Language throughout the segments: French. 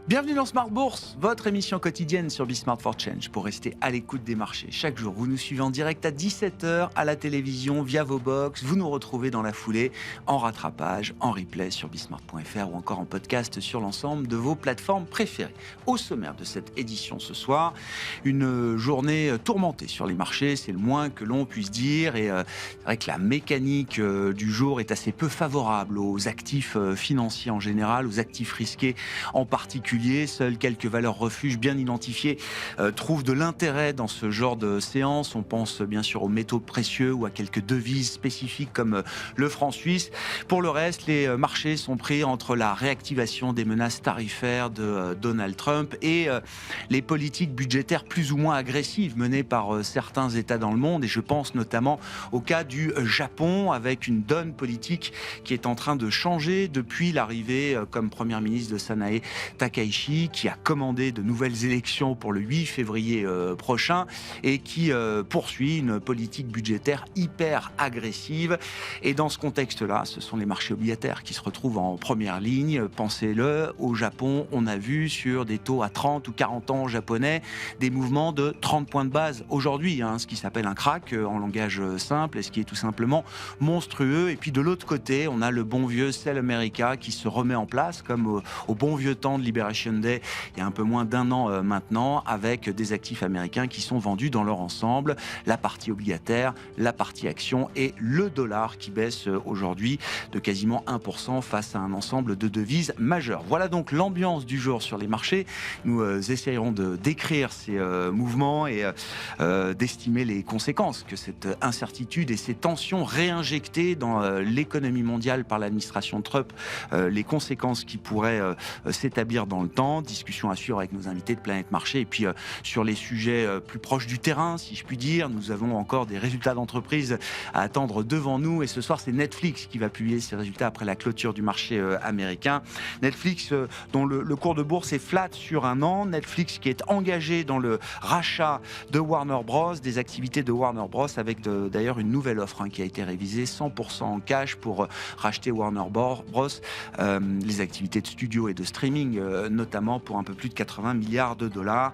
Bienvenue dans Smart Bourse, votre émission quotidienne sur Smart for Change pour rester à l'écoute des marchés. Chaque jour, vous nous suivez en direct à 17h à la télévision via vos box. Vous nous retrouvez dans la foulée en rattrapage, en replay sur bismart.fr ou encore en podcast sur l'ensemble de vos plateformes préférées. Au sommaire de cette édition ce soir, une journée tourmentée sur les marchés, c'est le moins que l'on puisse dire. Et c'est vrai que la mécanique du jour est assez peu favorable aux actifs financiers en général, aux actifs risqués en particulier. Seules quelques valeurs refuges bien identifiées trouvent de l'intérêt dans ce genre de séance. On pense bien sûr aux métaux précieux ou à quelques devises spécifiques comme le franc suisse. Pour le reste, les marchés sont pris entre la réactivation des menaces tarifaires de Donald Trump et les politiques budgétaires plus ou moins agressives menées par certains États dans le monde. Et je pense notamment au cas du Japon, avec une donne politique qui est en train de changer depuis l'arrivée comme Premier ministre de Sanae Takaichi, qui a commandé de nouvelles élections pour le 8 février prochain et qui poursuit une politique budgétaire hyper agressive. Et dans ce contexte-là, ce sont les marchés obligataires qui se retrouvent en première ligne. Pensez-le, au Japon, on a vu sur des taux à 30 ou 40 ans japonais des mouvements de 30 points de base aujourd'hui, ce qui s'appelle un crack en langage simple et ce qui est tout simplement monstrueux. Et puis de l'autre côté, on a le bon vieux Sell America qui se remet en place comme au bon vieux temps de Liberation Day, il y a un peu moins d'un an maintenant, avec des actifs américains qui sont vendus dans leur ensemble, la partie obligataire, la partie action et le dollar qui baisse aujourd'hui de quasiment 1% face à un ensemble de devises majeures. Voilà donc l'ambiance du jour sur les marchés. Nous essayerons de décrire ces mouvements et d'estimer les conséquences que cette incertitude et ces tensions réinjectées dans l'économie mondiale par l'administration Trump, les conséquences qui pourraient s'établir dans le temps. Discussion à suivre avec nos invités de Planète Marché. Et puis sur les sujets plus proches du terrain, si je puis dire, nous avons encore des résultats d'entreprise à attendre devant nous. Et ce soir, c'est Netflix qui va publier ses résultats après la clôture du marché américain. Netflix, dont le cours de bourse est flat sur un an. Netflix qui est engagé dans le rachat de Warner Bros, des activités de Warner Bros, avec d'ailleurs une nouvelle offre qui a été révisée 100% en cash pour racheter Warner Bros, les activités de studio et de streaming notamment pour un peu plus de 80 milliards de dollars.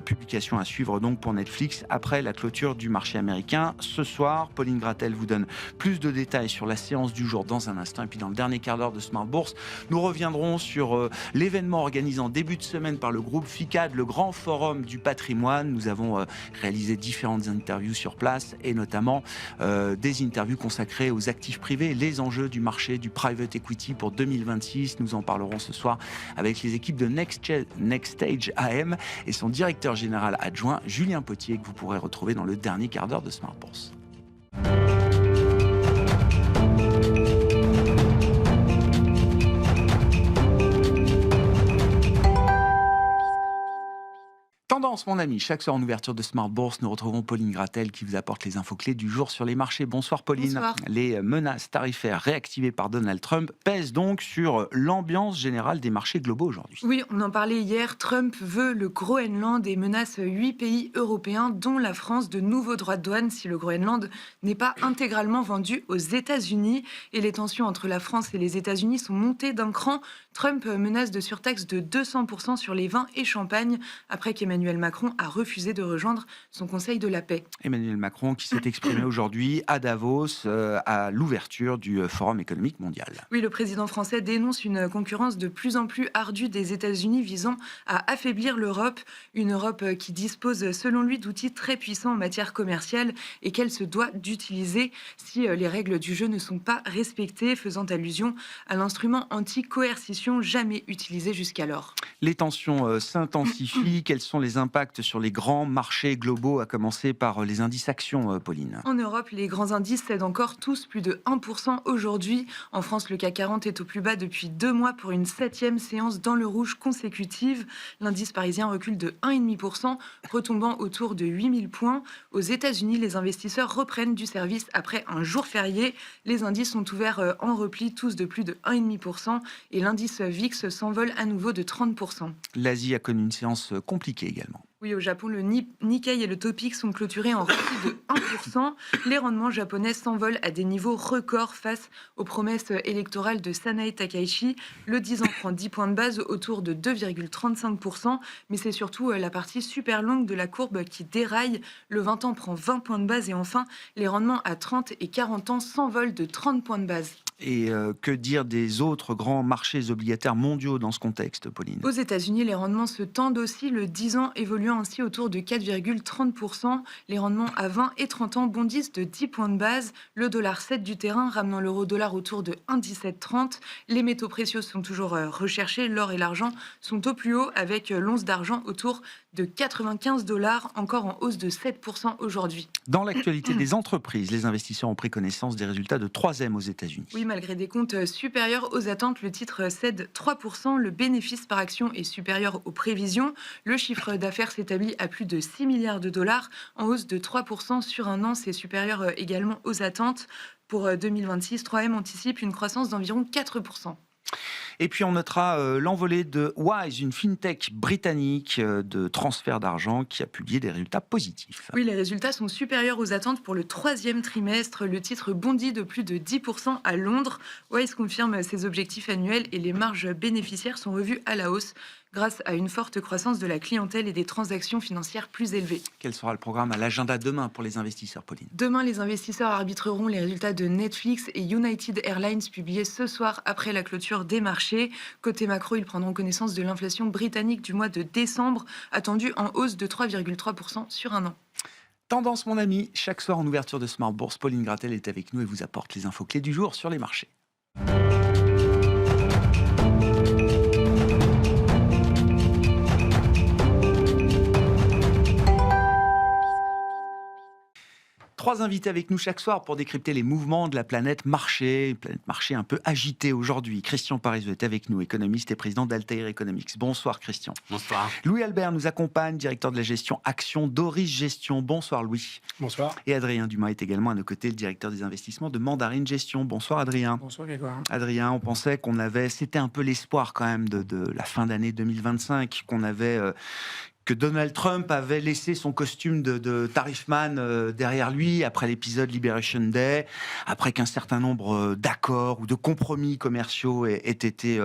Publication à suivre donc pour Netflix après la clôture du marché américain. Ce soir, Pauline Gratel vous donne plus de détails sur la séance du jour dans un instant. Et puis dans le dernier quart d'heure de Smart Bourse, nous reviendrons sur l'événement organisé en début de semaine par le groupe FICAD, le grand forum du patrimoine. Nous avons réalisé différentes interviews sur place et notamment des interviews consacrées aux actifs privés, les enjeux du marché du private equity pour 2026. Nous en parlerons ce soir avec les équipes de Next Stage AM et son directeur général adjoint Julien Potier, que vous pourrez retrouver dans le dernier quart d'heure de Smart Bourse. Tendance, mon ami. Chaque soir en ouverture de Smart Bourse, nous retrouvons Pauline Gratel qui vous apporte les infos clés du jour sur les marchés. Bonsoir Pauline. Bonsoir. Les menaces tarifaires réactivées par Donald Trump pèsent donc sur l'ambiance générale des marchés globaux aujourd'hui. Oui, on en parlait hier. Trump veut le Groenland et menace 8 pays européens, dont la France, de nouveaux droits de douane si le Groenland n'est pas intégralement vendu aux États-Unis. Et les tensions entre la France et les États-Unis sont montées d'un cran. Trump menace de surtaxe de 200% sur les vins et champagnes après qu'Emmanuel Macron a refusé de rejoindre son Conseil de la paix. Emmanuel Macron qui s'est exprimé aujourd'hui à Davos à l'ouverture du Forum économique mondial. Oui, le président français dénonce une concurrence de plus en plus ardue des États-Unis visant à affaiblir l'Europe. Une Europe qui dispose, selon lui, d'outils très puissants en matière commerciale et qu'elle se doit d'utiliser si les règles du jeu ne sont pas respectées, faisant allusion à l'instrument anti-coercition jamais utilisé jusqu'alors. Les tensions s'intensifient. Quels sont les impacts sur les grands marchés globaux, à commencer par les indices actions, Pauline? En Europe, les grands indices cèdent encore tous plus de 1% aujourd'hui. En France, le CAC 40 est au plus bas depuis 2 mois pour une 7e séance dans le rouge consécutive. L'indice parisien recule de 1,5%, retombant autour de 8000 points. Aux États-Unis, les investisseurs reprennent du service après un jour férié. Les indices sont ouverts en repli, tous de plus de 1,5%, et l'indice VIX s'envole à nouveau de 30%. L'Asie a connu une séance compliquée également. Oui, au Japon, le Nikkei et le Topix sont clôturés en repli de 1%. Les rendements japonais s'envolent à des niveaux records face aux promesses électorales de Sanae Takaichi. Le 10 ans prend 10 points de base autour de 2,35%, mais c'est surtout la partie super longue de la courbe qui déraille. Le 20 ans prend 20 points de base et enfin, les rendements à 30 et 40 ans s'envolent de 30 points de base. Et que dire des autres grands marchés obligataires mondiaux dans ce contexte, Pauline? Aux États-Unis, les rendements se tendent aussi, le 10 ans évoluant ainsi autour de 4,30%. Les rendements à 20 et 30 ans bondissent de 10 points de base. Le dollar cède du terrain, ramenant l'euro-dollar autour de 1,1730. Les métaux précieux sont toujours recherchés. L'or et l'argent sont au plus haut, avec l'once d'argent autour de 95 $, encore en hausse de 7% aujourd'hui. Dans l'actualité des entreprises, les investisseurs ont pris connaissance des résultats de 3M aux États-Unis. Oui, malgré des comptes supérieurs aux attentes, le titre cède 3%. Le bénéfice par action est supérieur aux prévisions. Le chiffre d'affaires s'établit à plus de 6 milliards de dollars, en hausse de 3% sur un an. C'est supérieur également aux attentes. Pour 2026, 3M anticipe une croissance d'environ 4%. Et puis on notera l'envolée de Wise, une fintech britannique de transfert d'argent qui a publié des résultats positifs. Oui, les résultats sont supérieurs aux attentes pour le troisième trimestre. Le titre bondit de plus de 10% à Londres. Wise confirme ses objectifs annuels et les marges bénéficiaires sont revues à la hausse grâce à une forte croissance de la clientèle et des transactions financières plus élevées. Quel sera le programme à l'agenda demain pour les investisseurs, Pauline? Demain, les investisseurs arbitreront les résultats de Netflix et United Airlines publiés ce soir après la clôture des marchés. Côté macro, ils prendront connaissance de l'inflation britannique du mois de décembre, attendue en hausse de 3,3% sur un an. Tendance, mon ami, chaque soir en ouverture de Smart Bourse, Pauline Gratel est avec nous et vous apporte les infos clés du jour sur les marchés. Trois invités avec nous chaque soir pour décrypter les mouvements de la planète marché, une planète marché un peu agitée aujourd'hui. Christian Parizeau est avec nous, économiste et président d'Altair Economics. Bonsoir Christian. Bonsoir. Louis Albert nous accompagne, directeur de la gestion Action d'Oris Gestion. Bonsoir Louis. Bonsoir. Et Adrien Dumas est également à nos côtés, le directeur des investissements de Mandarine Gestion. Bonsoir Adrien. Bonsoir Grégoire. Adrien, on pensait c'était un peu l'espoir quand même de la fin d'année 2025, que Donald Trump avait laissé son costume de tarifman derrière lui après l'épisode Liberation Day, après qu'un certain nombre d'accords ou de compromis commerciaux aient été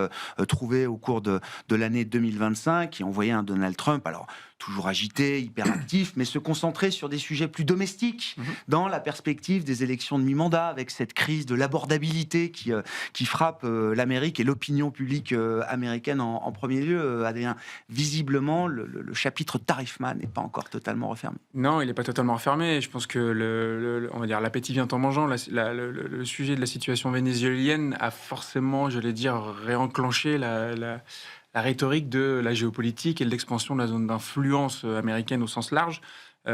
trouvés au cours de l'année 2025. Et on voyait un Donald Trump, alors toujours agité, hyperactif, mais se concentrer sur des sujets plus domestiques dans la perspective des élections de mi-mandat, avec cette crise de l'abordabilité qui frappe l'Amérique et l'opinion publique américaine en premier lieu. Adrien, visiblement, le chapitre tarifman n'est pas encore totalement refermé. Non, il n'est pas totalement refermé. Je pense que on va dire l'appétit vient en mangeant. Le sujet de la situation vénézuélienne a forcément, réenclenché la rhétorique de la géopolitique et de l'expansion de la zone d'influence américaine au sens large,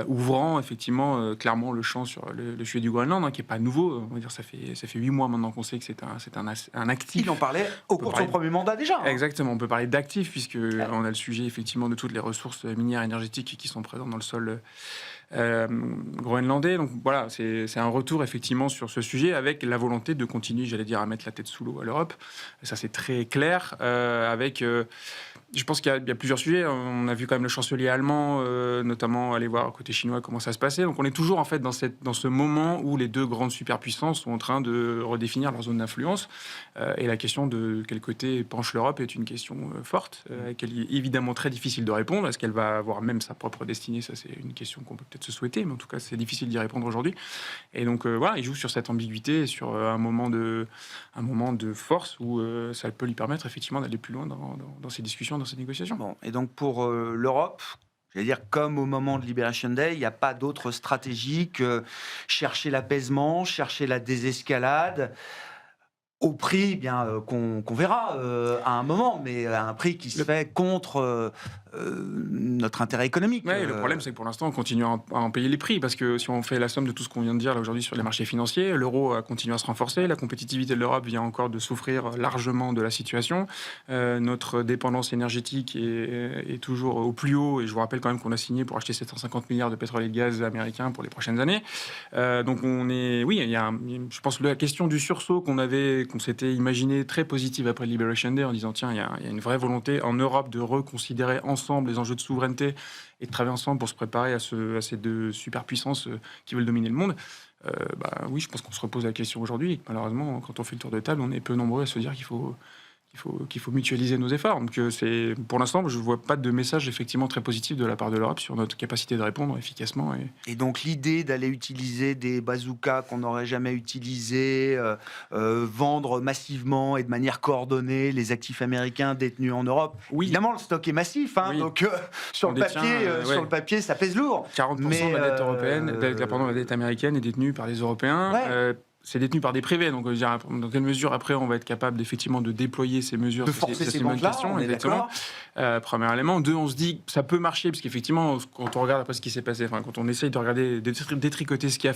ouvrant effectivement clairement le champ sur le sujet du Groenland, qui n'est pas nouveau. On va dire ça fait 8 mois maintenant qu'on sait que c'est un actif. Il en parlait au cours de son premier mandat déjà. Exactement, on peut parler d'actifs puisque on a le sujet effectivement de toutes les ressources minières énergétiques qui sont présentes dans le sol groenlandais. Donc voilà, c'est un retour effectivement sur ce sujet avec la volonté de continuer, à mettre la tête sous l'eau à l'Europe. Ça c'est très clair. Je pense qu'il y a plusieurs sujets. On a vu quand même le chancelier allemand, notamment aller voir côté chinois comment ça se passait. Donc on est toujours en fait dans ce moment où les deux grandes superpuissances sont en train de redéfinir leur zone d'influence. Et la question de quel côté penche l'Europe est une question forte, qu'elle est évidemment très difficile de répondre. Est-ce qu'elle va avoir même sa propre destinée? Ça c'est une question qu'on peut peut-être se souhaiter, mais en tout cas c'est difficile d'y répondre aujourd'hui. Et donc voilà, il joue sur cette ambiguïté, sur un moment de force où ça peut lui permettre effectivement d'aller plus loin dans ces discussions, dans ces négociations. Bon, et donc pour l'Europe, comme au moment de Liberation Day, il n'y a pas d'autre stratégie que chercher l'apaisement, chercher la désescalade, au prix qu'on verra à un moment, mais à un prix qui se fait contre notre intérêt économique. Ouais, le problème, c'est que pour l'instant, on continue à en payer les prix, parce que si on fait la somme de tout ce qu'on vient de dire là aujourd'hui sur les marchés financiers, l'euro a continué à se renforcer, la compétitivité de l'Europe vient encore de souffrir largement de la situation, notre dépendance énergétique est toujours au plus haut, et je vous rappelle quand même qu'on a signé pour acheter 750 milliards de pétrole et de gaz américains pour les prochaines années. Donc je pense que la question du sursaut qu'on s'était imaginé très positive après Liberation Day, en disant tiens, il y a une vraie volonté en Europe de reconsidérer ensemble ensemble les enjeux de souveraineté et de travailler ensemble pour se préparer à ces deux superpuissances qui veulent dominer le monde. Oui, je pense qu'on se repose la question aujourd'hui. Malheureusement, quand on fait le tour de table, on est peu nombreux à se dire qu'il faut mutualiser nos efforts. Donc, pour l'instant, je ne vois pas de message effectivement très positif de la part de l'Europe sur notre capacité de répondre efficacement. Et donc, l'idée d'aller utiliser des bazookas qu'on n'aurait jamais utilisés, vendre massivement et de manière coordonnée les actifs américains détenus en Europe. Oui. Évidemment, le stock est massif, Oui. donc sur le papier, ça pèse lourd. 40% de la dette européenne, la dette américaine est détenue par les Européens. Ouais. C'est détenu par des privés, donc dans quelle mesure après on va être capable effectivement de déployer ces mesures, de forcer ces banques-là, on est d'accord. Premier élément. Deux, on se dit que ça peut marcher, parce qu'effectivement, quand on regarde après ce qui s'est passé, quand on essaye de regarder, détricoter ce qui a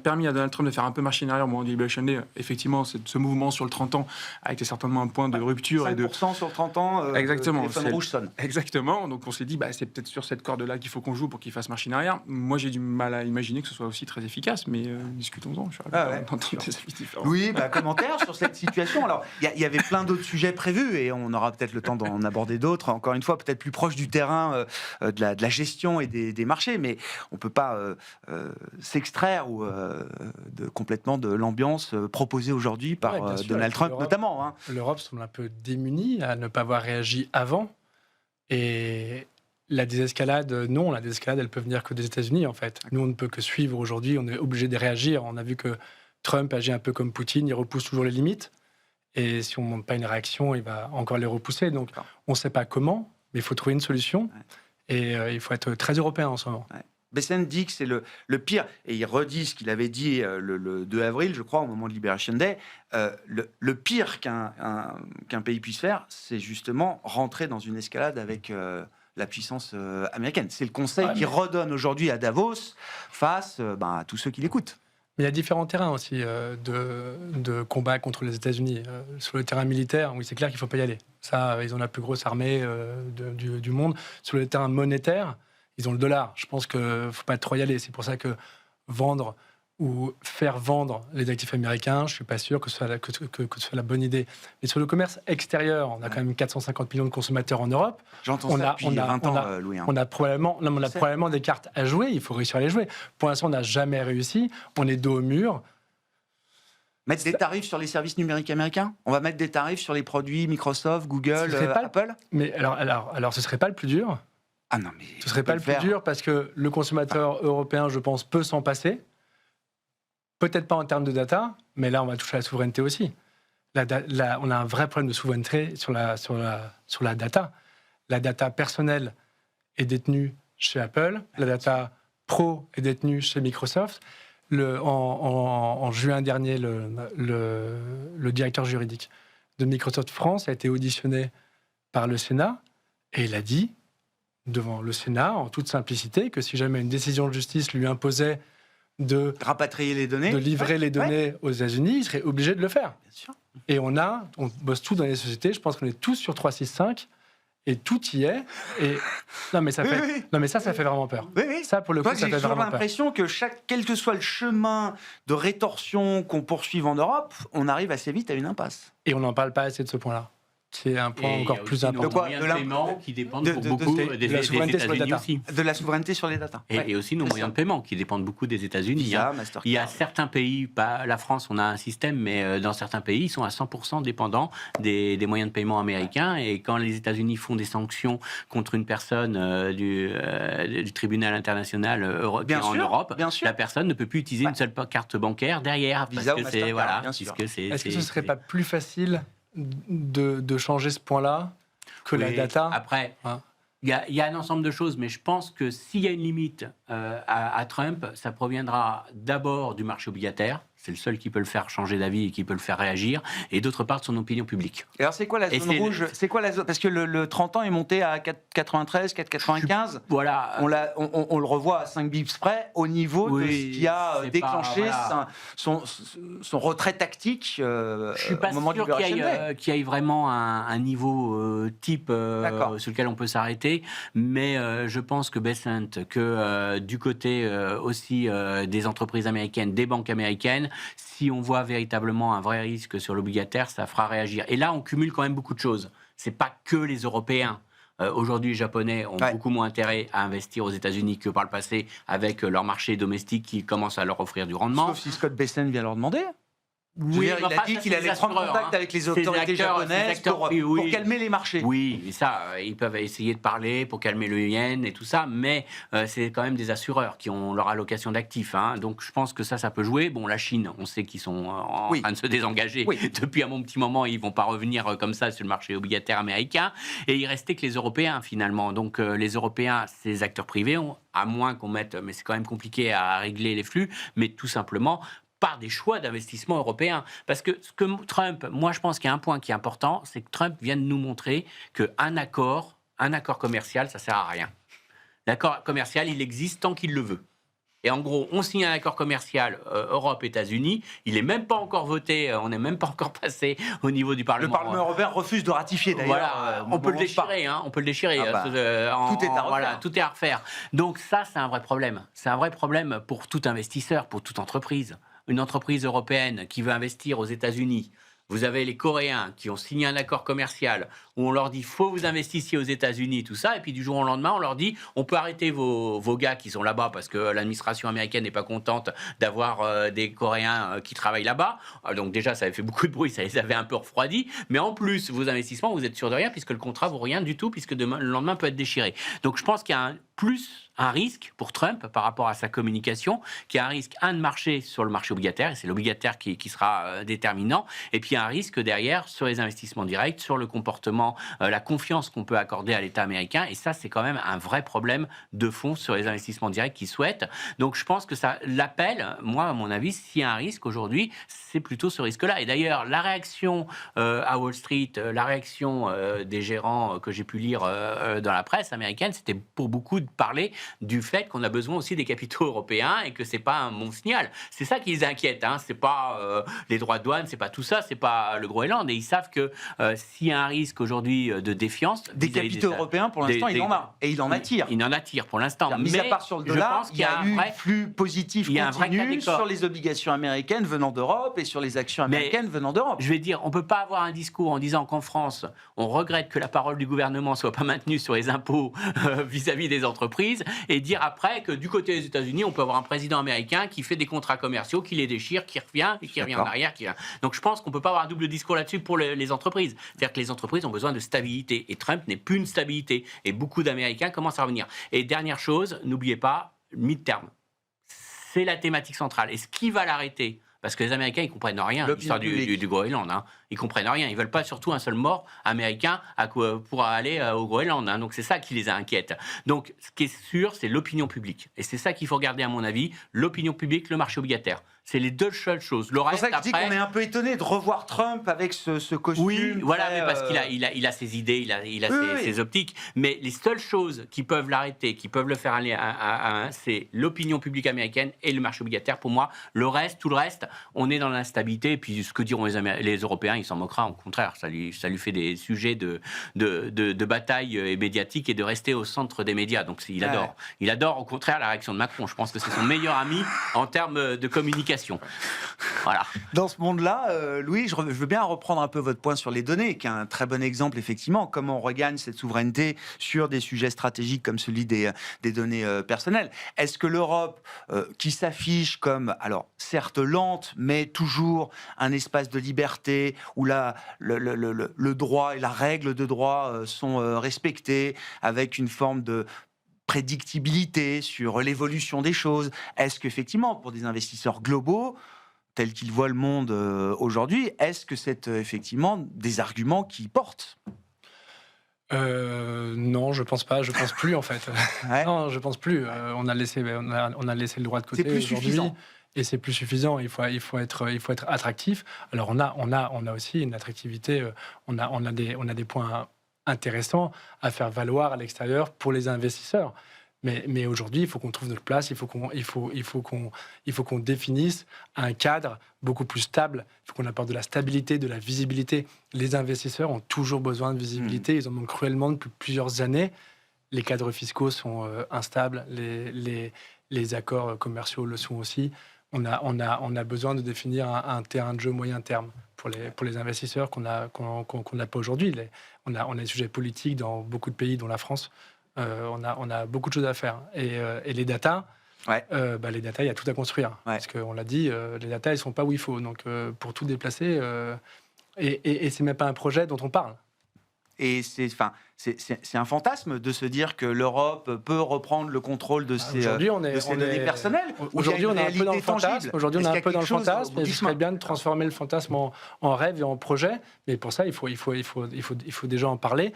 permis à Donald Trump de faire un peu marche arrière au moment du Liberation Day, effectivement, ce mouvement sur le 30 ans a été certainement un point de rupture. 5% sur le 30 ans, exactement, le téléphone rouge sonne. Exactement, donc on s'est dit, c'est peut-être sur cette corde-là qu'il faut qu'on joue pour qu'il fasse marche arrière. Moi, j'ai du mal à imaginer que ce soit aussi très efficace, mais discutons-en. Je suis d'entendre des avis différents. Oui, commentaire sur cette situation. Alors, il y avait plein d'autres sujets prévus et on aura peut-être le temps d'en aborder d'autres. Encore une fois, peut-être plus proche du terrain, de la gestion et des marchés, mais on ne peut pas s'extraire complètement de l'ambiance proposée aujourd'hui par Donald Trump notamment. L'Europe semble un peu démunie à ne pas avoir réagi avant. Et la désescalade, non, la désescalade, elle peut venir que des États-Unis, en fait. Nous, on ne peut que suivre aujourd'hui, on est obligé de réagir. On a vu que Trump agit un peu comme Poutine, il repousse toujours les limites. Et si on ne montre pas une réaction, il va encore les repousser. Donc, on ne sait pas comment, mais il faut trouver une solution. Ouais. Et il faut être très européen en ce moment. Ouais. Bessent dit que c'est le pire, et il redit ce qu'il avait dit le 2 avril, je crois, au moment de Liberation Day. Le pire qu'un pays puisse faire, c'est justement rentrer dans une escalade avec la puissance américaine. C'est le conseil qu'il redonne aujourd'hui à Davos face à tous ceux qui l'écoutent. Mais il y a différents terrains aussi de combat contre les États-Unis. Sur le terrain militaire, oui, c'est clair qu'il ne faut pas y aller. Ça, ils ont la plus grosse armée du monde. Sur le terrain monétaire, ils ont le dollar. Je pense qu'il ne faut pas trop y aller. C'est pour ça que vendre ou faire vendre les actifs américains, je ne suis pas sûr que ce soit la bonne idée. Mais sur le commerce extérieur, on a quand même 450 millions de consommateurs en Europe. J'entends ça depuis 20 ans, Louis. On a probablement des cartes à jouer. Il faut réussir à les jouer. Pour l'instant, on n'a jamais réussi. On est dos au mur. Mettre des tarifs sur les services numériques américains ? On va mettre des tarifs sur les produits Microsoft, Google, Apple ? Mais alors, ce ne serait pas le plus dur. Ah non, mais ce ne serait pas le plus dur parce que le consommateur européen, je pense, peut s'en passer. Peut-être pas en termes de data, mais là, on va toucher à la souveraineté aussi. On a un vrai problème de souveraineté sur la data. La data personnelle est détenue chez Apple. La data pro est détenue chez Microsoft. En juin dernier, le directeur juridique de Microsoft France a été auditionné par le Sénat et il a dit devant le Sénat, en toute simplicité, que si jamais une décision de justice lui imposait de rapatrier les données, de livrer les données aux États-Unis, il serait obligé de le faire. Bien sûr. Et on bosse tous dans les sociétés, je pense qu'on est tous sur 365, et tout y est. Et non, mais ça fait vraiment peur. Oui. Ça, pour le coup, ça fait vraiment peur. J'ai toujours l'impression que quel que soit le chemin de rétorsion qu'on poursuive en Europe, on arrive assez vite à une impasse. Et on n'en parle pas assez de ce point-là. C'est un point encore plus important. De paiement qui dépendent beaucoup des États-Unis aussi. De la souveraineté sur les datas. Et aussi nos moyens de paiement qui dépendent beaucoup des États-Unis. Visa, il y a certains pays, pas la France, on a un système, mais dans certains pays, ils sont à 100% dépendants des moyens de paiement américains. Et quand les États-Unis font des sanctions contre une personne du tribunal international européen en Europe, la personne ne peut plus utiliser une seule carte bancaire derrière. Visa parce que Est-ce que ce ne serait pas plus facile de changer ce point-là que la data? Après, il y a un ensemble de choses, mais je pense que s'il y a une limite à Trump, ça proviendra d'abord du marché obligataire. C'est le seul qui peut le faire changer d'avis et qui peut le faire réagir. Et d'autre part, de son opinion publique. Et alors, c'est quoi la zone rouge ? C'est quoi la zone ? Parce que le 30 ans est monté à 4,93, 4,95. Voilà. On le revoit à 5 bips près au niveau de ce qui a déclenché son retrait tactique je ne suis pas sûr qu'il y ait vraiment un niveau type sur lequel on peut s'arrêter. Mais je pense que Bessent, que du côté aussi des entreprises américaines, des banques américaines, si on voit véritablement un vrai risque sur l'obligataire, ça fera réagir. Et là, on cumule quand même beaucoup de choses. C'est pas que les Européens. Aujourd'hui, les Japonais ont Ouais. beaucoup moins intérêt à investir aux États-Unis que par le passé, avec leur marché domestique qui commence à leur offrir du rendement. Sauf si Scott Bessent vient leur demander. Je veux dire, il mais a enfin, dit ça, qu'il c'est allait des prendre assureurs, contact hein. avec les Ces autorités acteurs- ces japonaises acteurs pour oui. calmer les marchés. Oui, et ça, ils peuvent essayer de parler pour calmer le yen et tout ça, mais c'est quand même des assureurs qui ont leur allocation d'actifs. Hein. Donc je pense que ça peut jouer. Bon, la Chine, on sait qu'ils sont en Oui. train de se désengager Oui. depuis un bon petit moment. Ils vont pas revenir comme ça sur le marché obligataire américain. Et il restait que les Européens, finalement. Donc les Européens, ces acteurs privés, à moins qu'on mette, mais c'est quand même compliqué à régler les flux, mais tout simplement par des choix d'investissement européens. Parce que ce que Trump, moi je pense qu'il y a un point qui est important, c'est que Trump vient de nous montrer qu'un accord commercial, ça sert à rien. L'accord commercial, il existe tant qu'il le veut. Et en gros, on signe un accord commercial Europe-États-Unis, il n'est même pas encore voté, on n'est même pas encore passé au niveau du Le Parlement. Parlement européen refuse de ratifier d'ailleurs. Voilà, on peut le déchirer, hein, on peut le déchirer. Ah bah, tout est à refaire. Voilà, tout est à refaire. Donc ça, c'est un vrai problème. C'est un vrai problème pour tout investisseur, pour toute entreprise. Une entreprise européenne qui veut investir aux États-Unis. Vous avez les Coréens qui ont signé un accord commercial où on leur dit faut vous investissiez aux États-Unis, tout ça, et puis du jour au lendemain on leur dit on peut arrêter vos gars qui sont là-bas parce que l'administration américaine n'est pas contente d'avoir des Coréens qui travaillent là-bas. Donc déjà ça avait fait beaucoup de bruit, ça les avait un peu refroidis, mais en plus vos investissements vous êtes sûr de rien puisque le contrat vaut rien du tout puisque le lendemain peut être déchiré. Donc je pense qu'il y a un risque pour Trump par rapport à sa communication, qui a un risque, de marché sur le marché obligataire, et c'est l'obligataire qui sera déterminant, et puis un risque derrière sur les investissements directs, sur le comportement, la confiance qu'on peut accorder à l'État américain, et ça c'est quand même un vrai problème de fond sur les investissements directs qu'ils souhaitent. Donc je pense que ça l'appelle, moi à mon avis, s'il y a un risque aujourd'hui, c'est plutôt ce risque-là. Et d'ailleurs, la réaction à Wall Street, la réaction des gérants que j'ai pu lire dans la presse américaine, c'était pour beaucoup de parler du fait qu'on a besoin aussi des capitaux européens et que c'est pas un bon signal. C'est ça qui les inquiète, hein. C'est pas les droits de douane, c'est pas tout ça, c'est pas le Groenland. Et ils savent que s'il y a un risque aujourd'hui de défiance... Des capitaux européens, pour l'instant, il en a. Et il en attire. Il en attire pour l'instant. Mis à part sur le dollar, il y a eu un flux positif continu sur les obligations américaines venant d'Europe et sur les actions américaines venant d'Europe. Je vais dire, on ne peut pas avoir un discours en disant qu'en France, on regrette que la parole du gouvernement ne soit pas maintenue sur les impôts vis-à-vis des entreprises et dire après que du côté des États-Unis, on peut avoir un président américain qui fait des contrats commerciaux, qui les déchire, qui revient et qui revient en arrière. Donc je pense qu'on ne peut pas avoir un double discours là-dessus pour les entreprises. C'est-à-dire que les entreprises ont besoin de stabilité et Trump n'est plus une stabilité et beaucoup d'Américains commencent à revenir. Et dernière chose, n'oubliez pas, mid-term. C'est la thématique centrale. Et ce qui va l'arrêter, parce que les Américains, ils comprennent rien, l'histoire du Groenland. Hein. Ils comprennent rien. Ils veulent pas surtout un seul mort américain pour aller au Groenland. Hein. Donc c'est ça qui les inquiète. Donc ce qui est sûr, c'est l'opinion publique. Et c'est ça qu'il faut regarder à mon avis, l'opinion publique, le marché obligataire. C'est les deux seules choses. Le reste, c'est pour ça que je dis qu'on est un peu étonné de revoir Trump avec ce costume. Oui, voilà, mais parce qu'il a ses idées, il a ses optiques. Mais les seules choses qui peuvent l'arrêter, qui peuvent le faire aller à un, c'est l'opinion publique américaine et le marché obligataire. Pour moi, tout le reste, on est dans l'instabilité. Et puis ce que diront les Européens, il s'en moquera. Au contraire, ça lui fait des sujets de bataille médiatique et de rester au centre des médias. Donc il adore. Ouais. Il adore, au contraire, la réaction de Macron. Je pense que c'est son meilleur ami en termes de communication. Voilà. Dans ce monde-là, Louis, je veux bien reprendre un peu votre point sur les données, qui est un très bon exemple, effectivement, comment on regagne cette souveraineté sur des sujets stratégiques comme celui des données personnelles. Est-ce que l'Europe, qui s'affiche comme, alors certes lente, mais toujours un espace de liberté, où le droit et la règle de droit sont respectés, avec une forme de prédictibilité sur l'évolution des choses. Est-ce qu'effectivement, pour des investisseurs globaux, tels qu'ils voient le monde aujourd'hui, est-ce que c'est effectivement des arguments qui portent ? Non, je pense pas. Je pense plus en fait. Ouais. Non, je pense plus. On a laissé le droit de côté aujourd'hui. Et c'est plus suffisant. Il faut être attractif. Alors on a aussi une attractivité. On a des points intéressant à faire valoir à l'extérieur pour les investisseurs. Mais aujourd'hui, il faut qu'on trouve notre place, il faut qu'on définisse un cadre beaucoup plus stable, il faut qu'on apporte de la stabilité, de la visibilité. Les investisseurs ont toujours besoin de visibilité, ils en manquent cruellement depuis plusieurs années. Les cadres fiscaux sont instables, les accords commerciaux le sont aussi. On a besoin de définir un terrain de jeu moyen terme pour les investisseurs qu'on n'a pas aujourd'hui. On a des sujets politiques dans beaucoup de pays, dont la France. On a beaucoup de choses à faire. Et les data, les data, il y a tout à construire. Parce qu'on l'a dit, les data, ils ne sont pas où il faut. Donc, pour tout déplacer, et ce n'est même pas un projet dont on parle. Et c'est un fantasme de se dire que l'Europe peut reprendre le contrôle de ses données personnelles. Aujourd'hui, on est un peu dans le fantasme. Aujourd'hui, on est un peu dans le fantasme. Et ce serait bien de transformer le fantasme en rêve et en projet. Mais pour ça, il faut déjà en parler.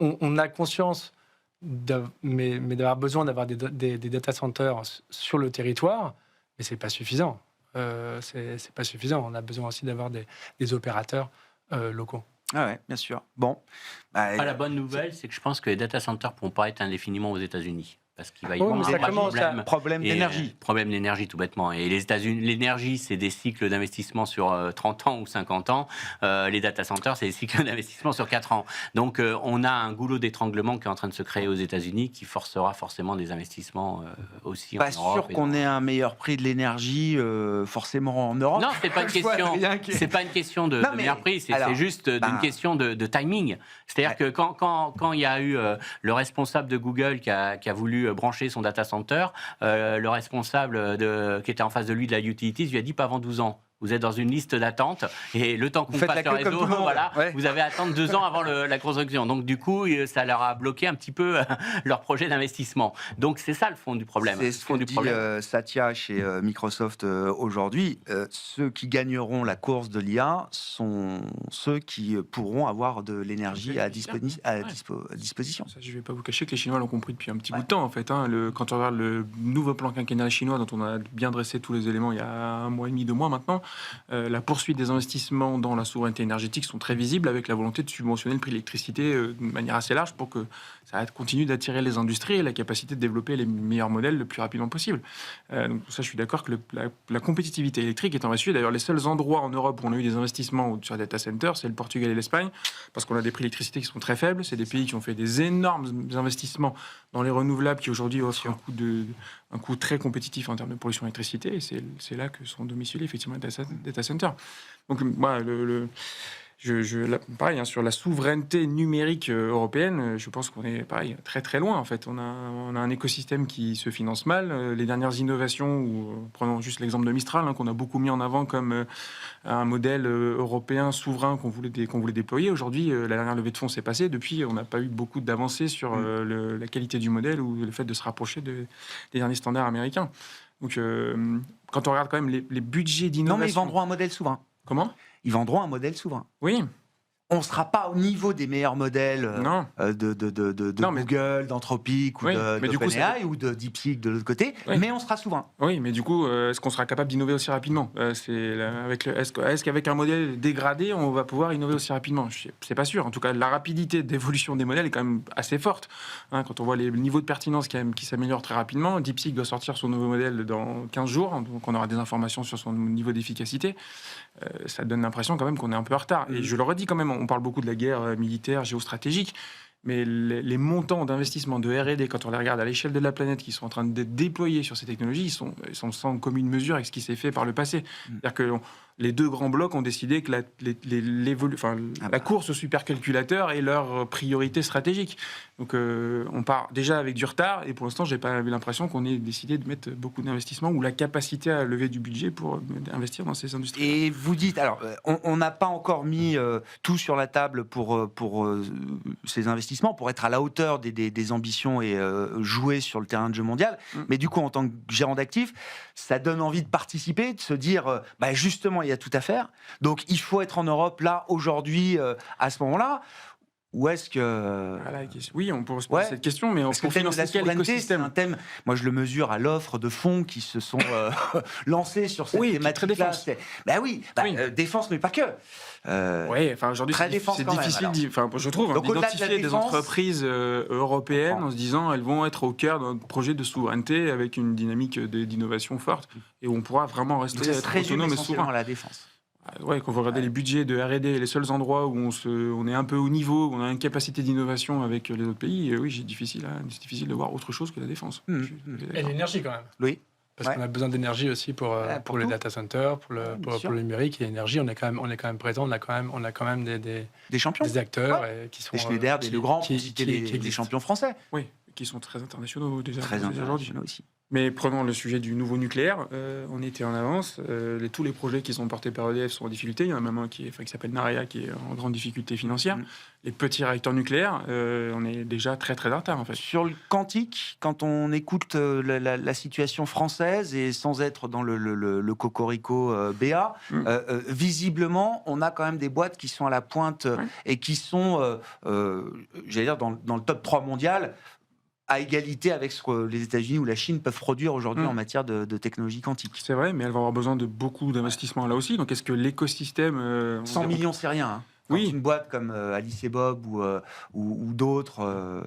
On a conscience, mais d'avoir besoin d'avoir des data centers sur le territoire, mais c'est pas suffisant. C'est pas suffisant. On a besoin aussi d'avoir des opérateurs locaux. Ah ouais, bien sûr. Bon. La bonne nouvelle, c'est que je pense que les data centers ne pourront pas être indéfiniment aux États-Unis. Parce qu'il va y avoir un problème d'énergie. Problème d'énergie, tout bêtement. Et les États-Unis, l'énergie, c'est des cycles d'investissement sur 30 ans ou 50 ans. Les data centers, c'est des cycles d'investissement sur 4 ans. Donc, on a un goulot d'étranglement qui est en train de se créer aux États-Unis qui forcera forcément des investissements aussi en Europe. Pas sûr qu'on ait un meilleur prix de l'énergie forcément en Europe. Non, c'est pas une question. C'est pas une question de meilleur prix. C'est juste une question de timing. C'est-à-dire que quand il y a eu le responsable de Google qui a voulu brancher son data center, le responsable qui était en face de lui de la utilities lui a dit pas avant 12 ans. Vous êtes dans une liste d'attente et le temps qu'on passe le réseau, vous avez à attendre 2 ans avant la construction. Donc du coup, ça leur a bloqué un petit peu leur projet d'investissement. Donc c'est ça le fond du problème. C'est ce que dit Satya chez Microsoft aujourd'hui. Ceux qui gagneront la course de l'IA sont ceux qui pourront avoir de l'énergie à disposition. Ça, je ne vais pas vous cacher que les Chinois l'ont compris depuis un petit bout de temps en fait. Quand on regarde le nouveau plan quinquennal chinois dont on a bien dressé tous les éléments il y a 1 mois et demi, 2 mois maintenant, la poursuite des investissements dans la souveraineté énergétique sont très visibles avec la volonté de subventionner le prix de l'électricité de manière assez large pour que ça continue d'attirer les industries et la capacité de développer les meilleurs modèles le plus rapidement possible. Donc ça, je suis d'accord que la compétitivité électrique est un vrai sujet. D'ailleurs, les seuls endroits en Europe où on a eu des investissements sur les data centers, c'est le Portugal et l'Espagne, parce qu'on a des prix d'électricité qui sont très faibles. C'est des pays qui ont fait des énormes investissements dans les renouvelables qui aujourd'hui offrent un coût très compétitif en termes de production d'électricité. Et c'est là que sont domiciliés effectivement les data centers. Donc moi, pareil, sur la souveraineté numérique européenne, je pense qu'on est pareil, très très loin en fait. On a un écosystème qui se finance mal. Les dernières innovations, prenons juste l'exemple de Mistral, qu'on a beaucoup mis en avant comme un modèle européen souverain qu'on voulait déployer. Aujourd'hui, la dernière levée de fonds s'est passée. Depuis, on n'a pas eu beaucoup d'avancées sur la qualité du modèle ou le fait de se rapprocher des derniers standards américains. Donc, quand on regarde quand même les budgets d'innovation... Non, mais ils vendront un modèle souverain. Comment ? Ils vendront un modèle souverain. Oui. On ne sera pas au niveau des meilleurs modèles de Google, d'Anthropic ou d'OpenAI ou de DeepSeek de l'autre côté, mais on sera souverain. Oui, mais du coup, est-ce qu'on sera capable d'innover aussi rapidement ? Est-ce qu'avec un modèle dégradé, on va pouvoir innover aussi rapidement ? C'est pas sûr. En tout cas, la rapidité d'évolution des modèles est quand même assez forte. Quand on voit les niveaux de pertinence qui s'améliorent très rapidement, DeepSeek doit sortir son nouveau modèle dans 15 jours, donc on aura des informations sur son niveau d'efficacité. Ça donne l'impression quand même qu'on est un peu en retard. Et je le redis quand même, on parle beaucoup de la guerre militaire, géostratégique, mais les montants d'investissement de R&D, quand on les regarde à l'échelle de la planète, qui sont en train d'être déployés sur ces technologies, ils sont sans commune mesure avec ce qui s'est fait par le passé. C'est-à-dire que les 2 grands blocs ont décidé que la course au supercalculateur est leur priorité stratégique. Donc on part déjà avec du retard, et pour l'instant, j'ai pas eu l'impression qu'on ait décidé de mettre beaucoup d'investissements ou la capacité à lever du budget pour investir dans ces industries. Et vous dites, alors, on n'a pas encore mis tout sur la table pour ces investissements, pour être à la hauteur des ambitions et jouer sur le terrain de jeu mondial. Mais du coup, en tant que gérant d'actifs, ça donne envie de participer, de se dire, justement, il y a tout à faire. Donc, il faut être en Europe, là, aujourd'hui, à ce moment-là. Ou est-ce que... Oui, on peut se poser cette question, mais pour financer quel écosystème ? C'est un thème, moi je le mesure à l'offre de fonds qui se sont lancés sur cette thématique-là. Défense, mais pas que. Aujourd'hui, c'est difficile, je trouve, d'identifier des entreprises européennes en se disant elles vont être au cœur d'un projet de souveraineté avec une dynamique d'innovation forte et où on pourra vraiment rester autonome et souverain. À la défense. Quand vous regardez les budgets de R&D, les seuls endroits où on est un peu au niveau, où on a une capacité d'innovation avec les autres pays, c'est difficile de voir autre chose que la défense. Et l'énergie quand même. Oui. Parce Ouais. qu'on a besoin d'énergie aussi pour les tout. data centers, pour bien sûr. le numérique et l'énergie. On est quand même présent. On a quand même Des champions. des acteurs qui sont Des Schneider, des Legrand, pour citer les existent. champions français. Oui, qui sont très internationaux déjà Très aujourd'hui. internationaux aussi. Mais prenons le sujet du nouveau nucléaire. On était en avance. Tous les projets qui sont portés par EDF sont en difficulté. Il y en a même un qui s'appelle Narea qui est en grande difficulté financière. Les petits réacteurs nucléaires, on est déjà très très en retard en fait. Sur le quantique, quand on écoute la situation française et sans être dans le cocorico BA, visiblement, on a quand même des boîtes qui sont à la pointe et qui sont, j'allais dire, dans le top 3 mondial, à égalité avec ce que les États-Unis ou la Chine peuvent produire aujourd'hui en matière de technologie quantique. C'est vrai, mais elle va avoir besoin de beaucoup d'investissements là aussi. Donc est-ce que l'écosystème... 100 millions, c'est rien. Hein. Quand une boîte comme Alice et Bob ou d'autres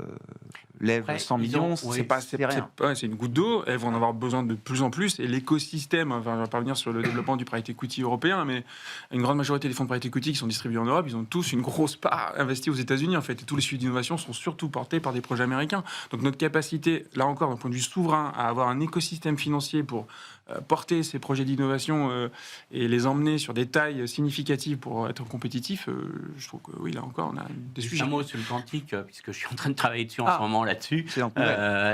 lève 100 millions, c'est rien. C'est une goutte d'eau. Elles vont en avoir besoin de plus en plus. Et l'écosystème, enfin, je vais pas revenir sur le développement du private equity européen, mais une grande majorité des fonds de private equity qui sont distribués en Europe, ils ont tous une grosse part investie aux États-Unis en fait. Et tous les sujets d'innovation sont surtout portés par des projets américains. Donc notre capacité, là encore, d'un point de vue souverain, à avoir un écosystème financier pour porter ces projets d'innovation et les emmener sur des tailles significatives pour être compétitifs, je trouve que oui, là encore, on a des sujets. Un mot sur le quantique, puisque je suis en train de travailler dessus en ce moment là-dessus.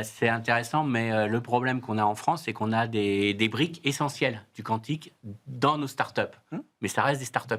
C'est intéressant, mais le problème qu'on a en France, c'est qu'on a des briques essentielles du quantique dans nos startups. Mais ça reste des startups.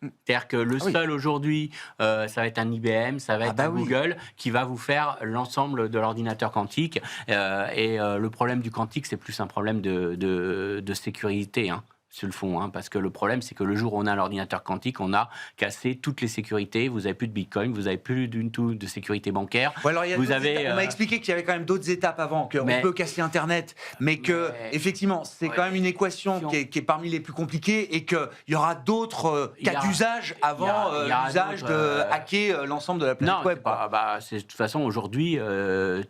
C'est-à-dire que le seul aujourd'hui, ça va être un IBM, ça va être un Google qui va vous faire l'ensemble de l'ordinateur quantique. Le problème du quantique, c'est plus un problème de sécurité. Sur le fond, parce que le problème, c'est que le jour où on a l'ordinateur quantique, on a cassé toutes les sécurités. Vous n'avez plus de Bitcoin, vous n'avez plus du tout de sécurité bancaire. Alors, on m'a expliqué qu'il y avait quand même d'autres étapes avant, qu'on peut casser Internet, mais que effectivement, c'est quand même une équation qui est parmi les plus compliquées et qu'il y aura d'autres cas d'usage avant l'usage de hacker l'ensemble de la planète web. De toute façon, aujourd'hui,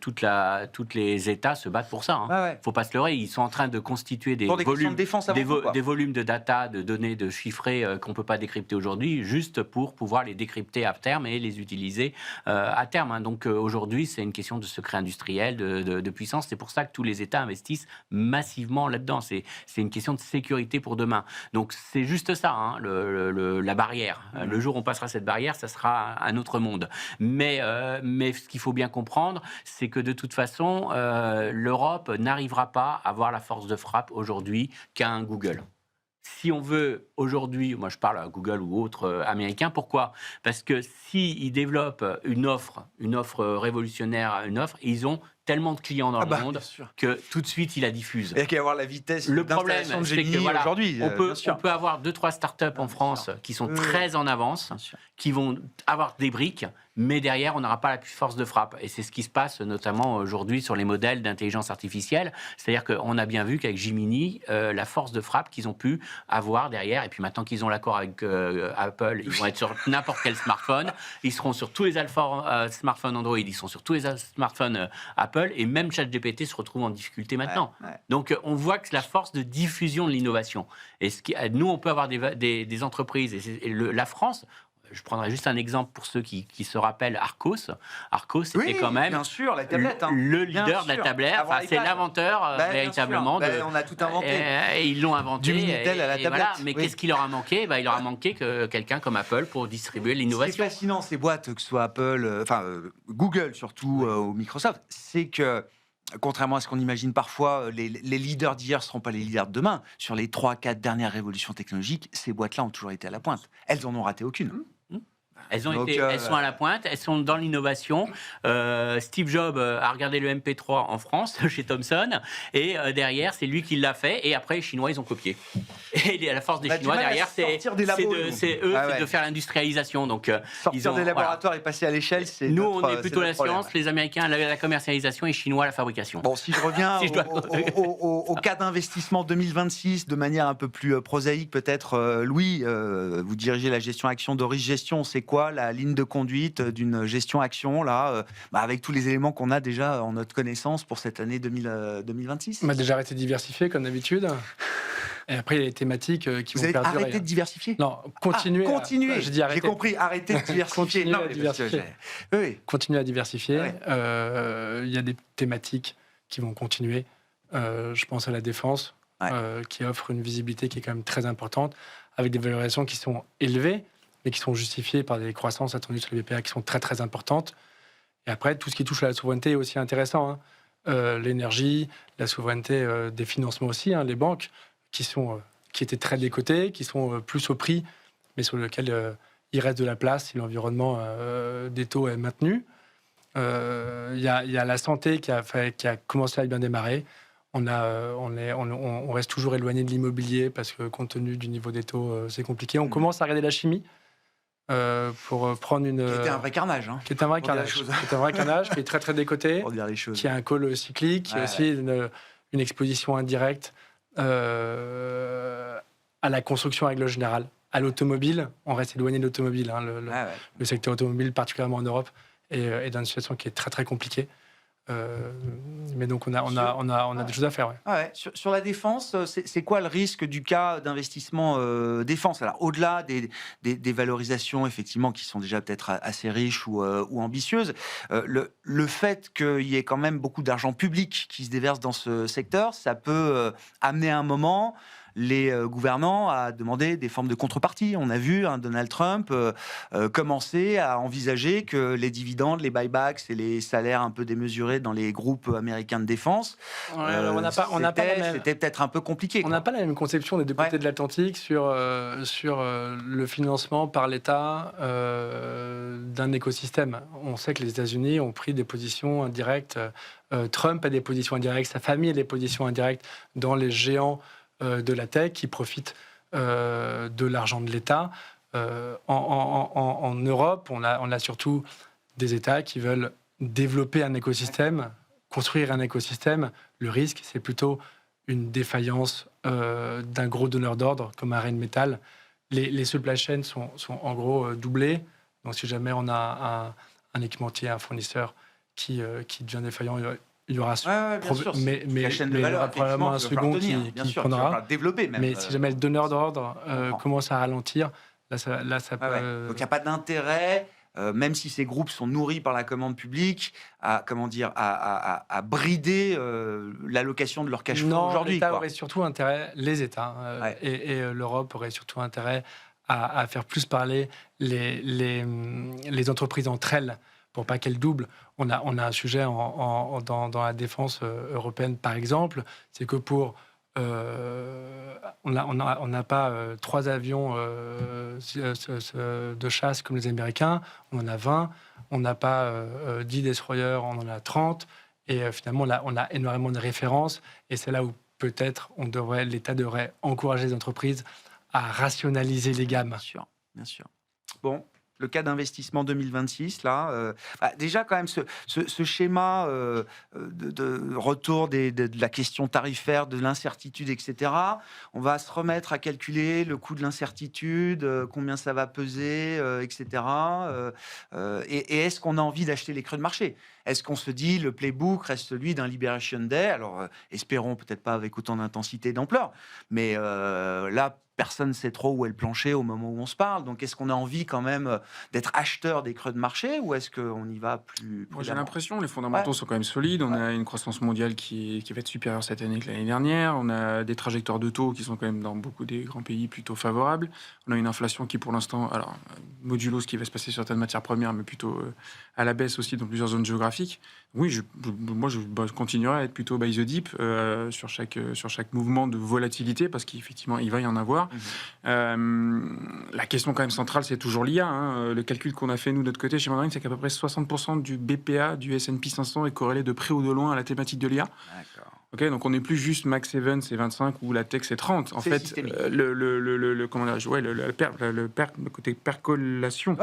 toutes les États se battent pour ça. Il ne faut pas se leurrer. Ils sont en train de constituer des volumes de volumes de data, de données, de chiffrés qu'on ne peut pas décrypter aujourd'hui, juste pour pouvoir les décrypter à terme et les utiliser à terme. Donc aujourd'hui, c'est une question de secret industriel, de puissance. C'est pour ça que tous les États investissent massivement là-dedans. C'est une question de sécurité pour demain. Donc c'est juste ça, la barrière. Le jour où on passera cette barrière, ça sera un autre monde. Mais ce qu'il faut bien comprendre, c'est que de toute façon, l'Europe n'arrivera pas à avoir la force de frappe aujourd'hui qu'a un Google. Si on veut aujourd'hui, moi je parle à Google ou autres américains, pourquoi ? Parce que s'ils développent une offre révolutionnaire, ils ont tellement de clients dans le monde que tout de suite ils la diffusent. Il y a qu'à avoir la vitesse d'installation de Gemini aujourd'hui. On peut avoir 2-3 startups en France qui sont très en avance, qui vont avoir des briques, mais derrière on n'aura pas la force de frappe. Et c'est ce qui se passe notamment aujourd'hui sur les modèles d'intelligence artificielle. C'est-à-dire qu'on a bien vu qu'avec Gemini, la force de frappe qu'ils ont pu avoir derrière, et puis maintenant qu'ils ont l'accord avec Apple, ils vont être sur n'importe quel smartphone, ils seront sur tous les smartphones Android, ils sont sur tous les smartphones Apple, et même ChatGPT se retrouve en difficulté maintenant. Donc on voit que c'est la force de diffusion de l'innovation. Et nous, on peut avoir des entreprises, et la France... Je prendrai juste un exemple pour ceux qui se rappellent Arcos. Arcos, c'était quand même bien sûr, la tablette, le leader de la tablette. C'est l'inventeur véritablement. On a tout inventé. Et ils l'ont inventé. Du Minitel à la tablette. Voilà. Mais qu'est-ce qui leur a manqué ? Il leur a manqué que quelqu'un comme Apple pour distribuer l'innovation. Ce qui est fascinant, ces boîtes, que ce soit Apple, Google surtout, ou Microsoft, c'est que contrairement à ce qu'on imagine parfois, les leaders d'hier ne seront pas les leaders de demain. Sur les 3-4 dernières révolutions technologiques, ces boîtes-là ont toujours été à la pointe. Elles n'en ont raté aucune. Elles sont à la pointe, elles sont dans l'innovation. Steve Jobs a regardé le MP3 en France, chez Thomson, et derrière, c'est lui qui l'a fait, et après, les Chinois, ils ont copié. Et la force des Chinois, derrière, c'est de faire l'industrialisation. Donc, sortir des laboratoires et passer à l'échelle, c'est nous, on est plutôt la science, les Américains, la commercialisation, et les Chinois, la fabrication. Bon, si je reviens au cas d'investissement 2026, de manière un peu plus prosaïque, peut-être, Louis, vous dirigez la gestion action d'Oris Gestion, c'est quoi la ligne de conduite d'une gestion-action, là, avec tous les éléments qu'on a déjà en notre connaissance pour cette année 2026 ? On a déjà arrêté de diversifier, comme d'habitude. Et après, il y a les thématiques qui vont perdurer. Vous avez arrêté de diversifier ? Non, continuer. Continuer. J'ai compris, arrêter de diversifier. Continuer à diversifier. Ouais. Il y a des thématiques qui vont continuer. Je pense à la défense, qui offre une visibilité qui est quand même très importante, avec des valorisations qui sont élevées, mais qui sont justifiées par des croissances attendues sur les BPA qui sont très très importantes. Et après, tout ce qui touche à la souveraineté est aussi intéressant. L'énergie, la souveraineté des financements aussi, les banques, qui étaient très décotées, qui sont plus au prix, mais sur lesquelles il reste de la place si l'environnement des taux est maintenu. Il y a la santé qui a commencé à bien démarrer. On reste toujours éloigné de l'immobilier parce que compte tenu du niveau des taux, c'est compliqué. On commence à regarder la chimie pour prendre une... Qui était un vrai carnage. Qui est un vrai carnage, qui est très très décoté, Pour dire les choses. qui a un call cyclique, qui a aussi une exposition indirecte à la construction règle générale. À l'automobile, on reste éloigné de l'automobile. Le secteur automobile, particulièrement en Europe, est dans une situation qui est très très compliquée. Mais donc on a des choses à faire. Sur la défense, c'est quoi le risque du cas d'investissement défense? Alors au-delà des valorisations effectivement qui sont déjà peut-être assez riches ou ambitieuses, le fait qu'il y ait quand même beaucoup d'argent public qui se déverse dans ce secteur, ça peut amener à un moment les gouvernants à demander des formes de contrepartie. On a vu Donald Trump commencer à envisager que les dividendes, les buybacks et les salaires un peu démesurés dans les groupes américains de défense, c'était peut-être un peu compliqué. On n'a pas la même conception des deux côtés de l'Atlantique sur le financement par l'État d'un écosystème. On sait que les États-Unis ont pris des positions indirectes. Trump a des positions indirectes, sa famille a des positions indirectes dans les géants de la tech qui profitent de l'argent de l'État. En Europe, on a surtout des États qui veulent développer un écosystème, construire un écosystème. Le risque, c'est plutôt une défaillance d'un gros donneur d'ordre comme Rheinmetall. Les supply chains sont en gros doublées. Donc si jamais on a un équipementier, un fournisseur qui devient défaillant, il y aura mais il y aura probablement un second qui prendra. Mais si jamais le donneur d'ordre commence à ralentir, là ça peut... Donc il n'y a pas d'intérêt, même si ces groupes sont nourris par la commande publique, à brider l'allocation de leur cash flow aujourd'hui. L'État aurait surtout intérêt, les États et l'Europe aurait surtout intérêt à faire plus parler les entreprises entre elles, pour pas qu'elles doublent. On a un sujet dans la défense européenne, par exemple, c'est que on n'a pas 3 avions de chasse comme les Américains, on en a 20, on n'a pas 10 destroyers, on en a 30, et finalement on a énormément de références, et c'est là où peut-être l'État devrait encourager les entreprises à rationaliser les gammes. Bien sûr. Bon. Le cas d'investissement 2026, là, déjà quand même ce schéma de retour de la question tarifaire, de l'incertitude, etc. On va se remettre à calculer le coût de l'incertitude, combien ça va peser, etc. Et est-ce qu'on a envie d'acheter les creux de marché? Est-ce qu'on se dit le playbook reste celui d'un Liberation Day? Alors, espérons peut-être pas avec autant d'intensité et d'ampleur, mais là, personne ne sait trop où est le plancher au moment où on se parle. Donc, est-ce qu'on a envie quand même d'être acheteur des creux de marché ou est-ce qu'on y va plus Moi, j'ai l'impression les fondamentaux sont quand même solides. On a une croissance mondiale qui va être supérieure cette année que l'année dernière. On a des trajectoires de taux qui sont quand même dans beaucoup des grands pays plutôt favorables. On a une inflation qui, pour l'instant, alors modulo ce qui va se passer sur certaines matières premières, mais plutôt à la baisse aussi dans plusieurs zones géographiques. Oui, je continuerai à être plutôt by the dip sur chaque mouvement de volatilité parce qu'effectivement, il va y en avoir. La question quand même centrale, c'est toujours l'IA. Le calcul qu'on a fait, nous, de notre côté, chez Mandarin, c'est qu'à peu près 60% du BPA du S&P 500 est corrélé de près ou de loin à la thématique de l'IA. D'accord. Okay, donc on n'est plus juste Max Evans c'est 25 ou la tech c'est 30. En fait, le côté percolation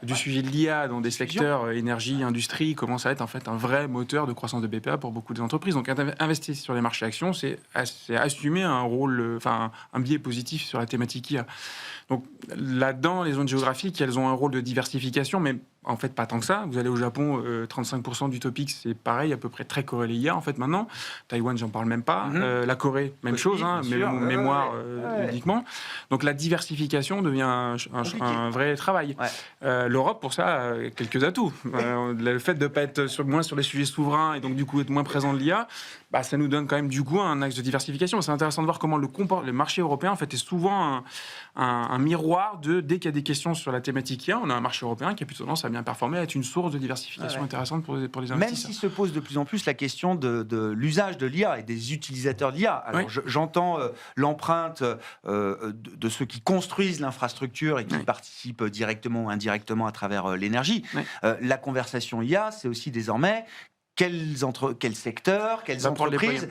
du sujet de l'IA dans des secteurs énergie, industrie commence à être en fait un vrai moteur de croissance de BPA pour beaucoup des entreprises. Donc investir sur les marchés actions, c'est assumer un rôle, un biais positif sur la thématique IA. Donc là-dedans, les zones géographiques, elles ont un rôle de diversification, mais en fait pas tant que ça. Vous allez au Japon, 35% du Topix, c'est pareil, à peu près très corrélé IA en fait maintenant. Taïwan, j'en parle même pas. La Corée, même chose, mémoire uniquement. Donc la diversification devient un vrai travail. L'Europe, pour ça, a quelques atouts. Le fait de ne pas être moins sur les sujets souverains et donc du coup être moins présent de l'IA, ça nous donne quand même du coup un axe de diversification. C'est intéressant de voir comment le marché européen en fait, est souvent un miroir de, dès qu'il y a des questions sur la thématique IA, on a un marché européen qui a plutôt tendance à bien performer, à être une source de diversification intéressante pour les investisseurs. Même s'il se pose de plus en plus la question de l'usage de l'IA et des utilisateurs d'IA. Alors j'entends l'empreinte de ceux qui construisent l'infrastructure et qui participent directement ou indirectement à travers l'énergie. La conversation IA, c'est aussi désormais quel secteur, quelles entreprises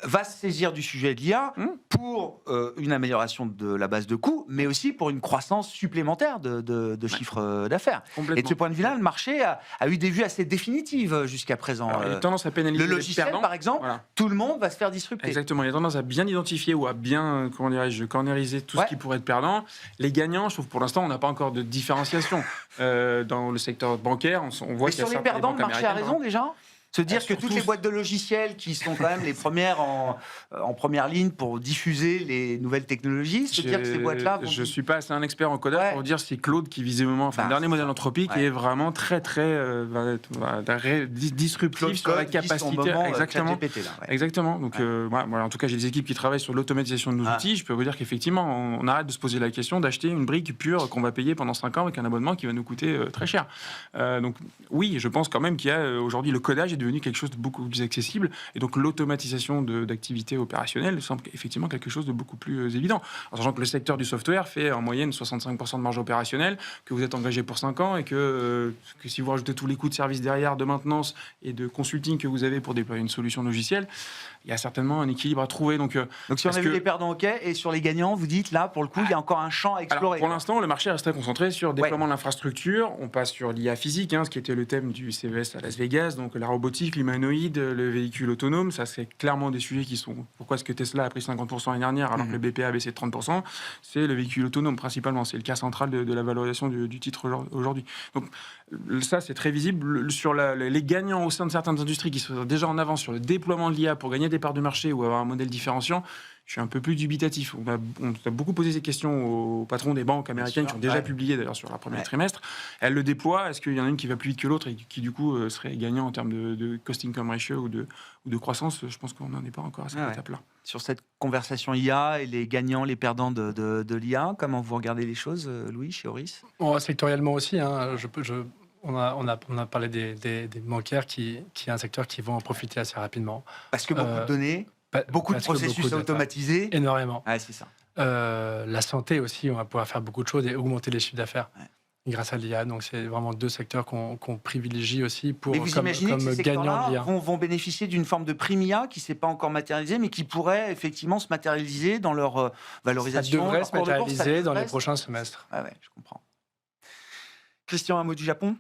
va se saisir du sujet de l'IA pour une amélioration de la base de coûts, mais aussi pour une croissance supplémentaire de chiffre d'affaires. Et de ce point de vue-là, le marché a eu des vues assez définitives jusqu'à présent. Alors, il a tendance à pénaliser le logiciel, par exemple, tout le monde va se faire disrupter. Exactement, il a tendance à bien identifier ou à bien, cornériser tout ce qui pourrait être perdant. Les gagnants, je trouve pour l'instant, on n'a pas encore de différenciation dans le secteur bancaire. On voit mais sur les perdants, le marché a raison déjà. Se dire que toutes les boîtes de logiciels qui sont quand même les premières en première ligne pour diffuser les nouvelles technologies, se dire que ces boîtes-là vont... Je ne suis pas assez un expert en codage pour dire si Claude, qui visiblement, le dernier modèle anthropique, est vraiment très disruptif sur la capacité. Exactement. Exactement. Donc, en tout cas, j'ai des équipes qui travaillent sur l'automatisation de nos outils. Je peux vous dire qu'effectivement, on arrête de se poser la question d'acheter une brique pure qu'on va payer pendant 5 ans avec un abonnement qui va nous coûter très cher. Donc, oui, je pense quand même qu'il y a aujourd'hui le codage est devenu quelque chose de beaucoup plus accessible, et donc l'automatisation d'activités opérationnelles semble effectivement quelque chose de beaucoup plus évident. En sachant que le secteur du software fait en moyenne 65% de marge opérationnelle, que vous êtes engagé pour 5 ans, et que si vous rajoutez tous les coûts de service derrière, de maintenance et de consulting que vous avez pour déployer une solution logicielle, il y a certainement un équilibre à trouver. Donc si on a vu les perdants, ok, et sur les gagnants, vous dites là, pour le coup, il y a encore un champ à explorer. Alors, pour l'instant, le marché reste très concentré sur le déploiement de l'infrastructure. On passe sur l'IA physique, ce qui était le thème du CES à Las Vegas, donc la robotique, l'humanoïde, le véhicule autonome. Ça, c'est clairement des sujets qui sont... Pourquoi est-ce que Tesla a pris 50% l'année dernière alors que le BPA a baissé de 30%? C'est le véhicule autonome, principalement. C'est le cas central de la valorisation du titre aujourd'hui. Donc ça, c'est très visible. Sur les gagnants au sein de certaines industries qui sont déjà en avance sur le déploiement de l'IA pour gagner des parts de marché ou avoir un modèle différenciant, je suis un peu plus dubitatif. On a beaucoup posé ces questions aux patrons des banques américaines qui ont déjà publié d'ailleurs sur leur premier trimestre. Elles le déploient. Est-ce qu'il y en a une qui va plus vite que l'autre et qui du coup serait gagnant en termes de cost-income ratio ou de croissance? Je pense qu'on n'en est pas encore à cette étape-là. Sur cette conversation IA et les gagnants, les perdants de l'IA, comment vous regardez les choses, Louis, chez Auris? Sectoriellement aussi. On a parlé des bancaires qui est un secteur qui vont en profiter assez rapidement. Parce que beaucoup de données, beaucoup de processus automatisés. Énormément. Ouais, c'est ça. La santé aussi, on va pouvoir faire beaucoup de choses et augmenter les chiffres d'affaires grâce à l'IA. Donc c'est vraiment 2 secteurs qu'on privilégie aussi pour, comme ces gagnants de l'IA. Vont bénéficier d'une forme de prime IA qui ne s'est pas encore matérialisée, mais qui pourrait effectivement se matérialiser dans leur valorisation. Ça devrait se matérialiser dans les prochains semestres. Ah ouais, je comprends. Christian, un mot du Japon?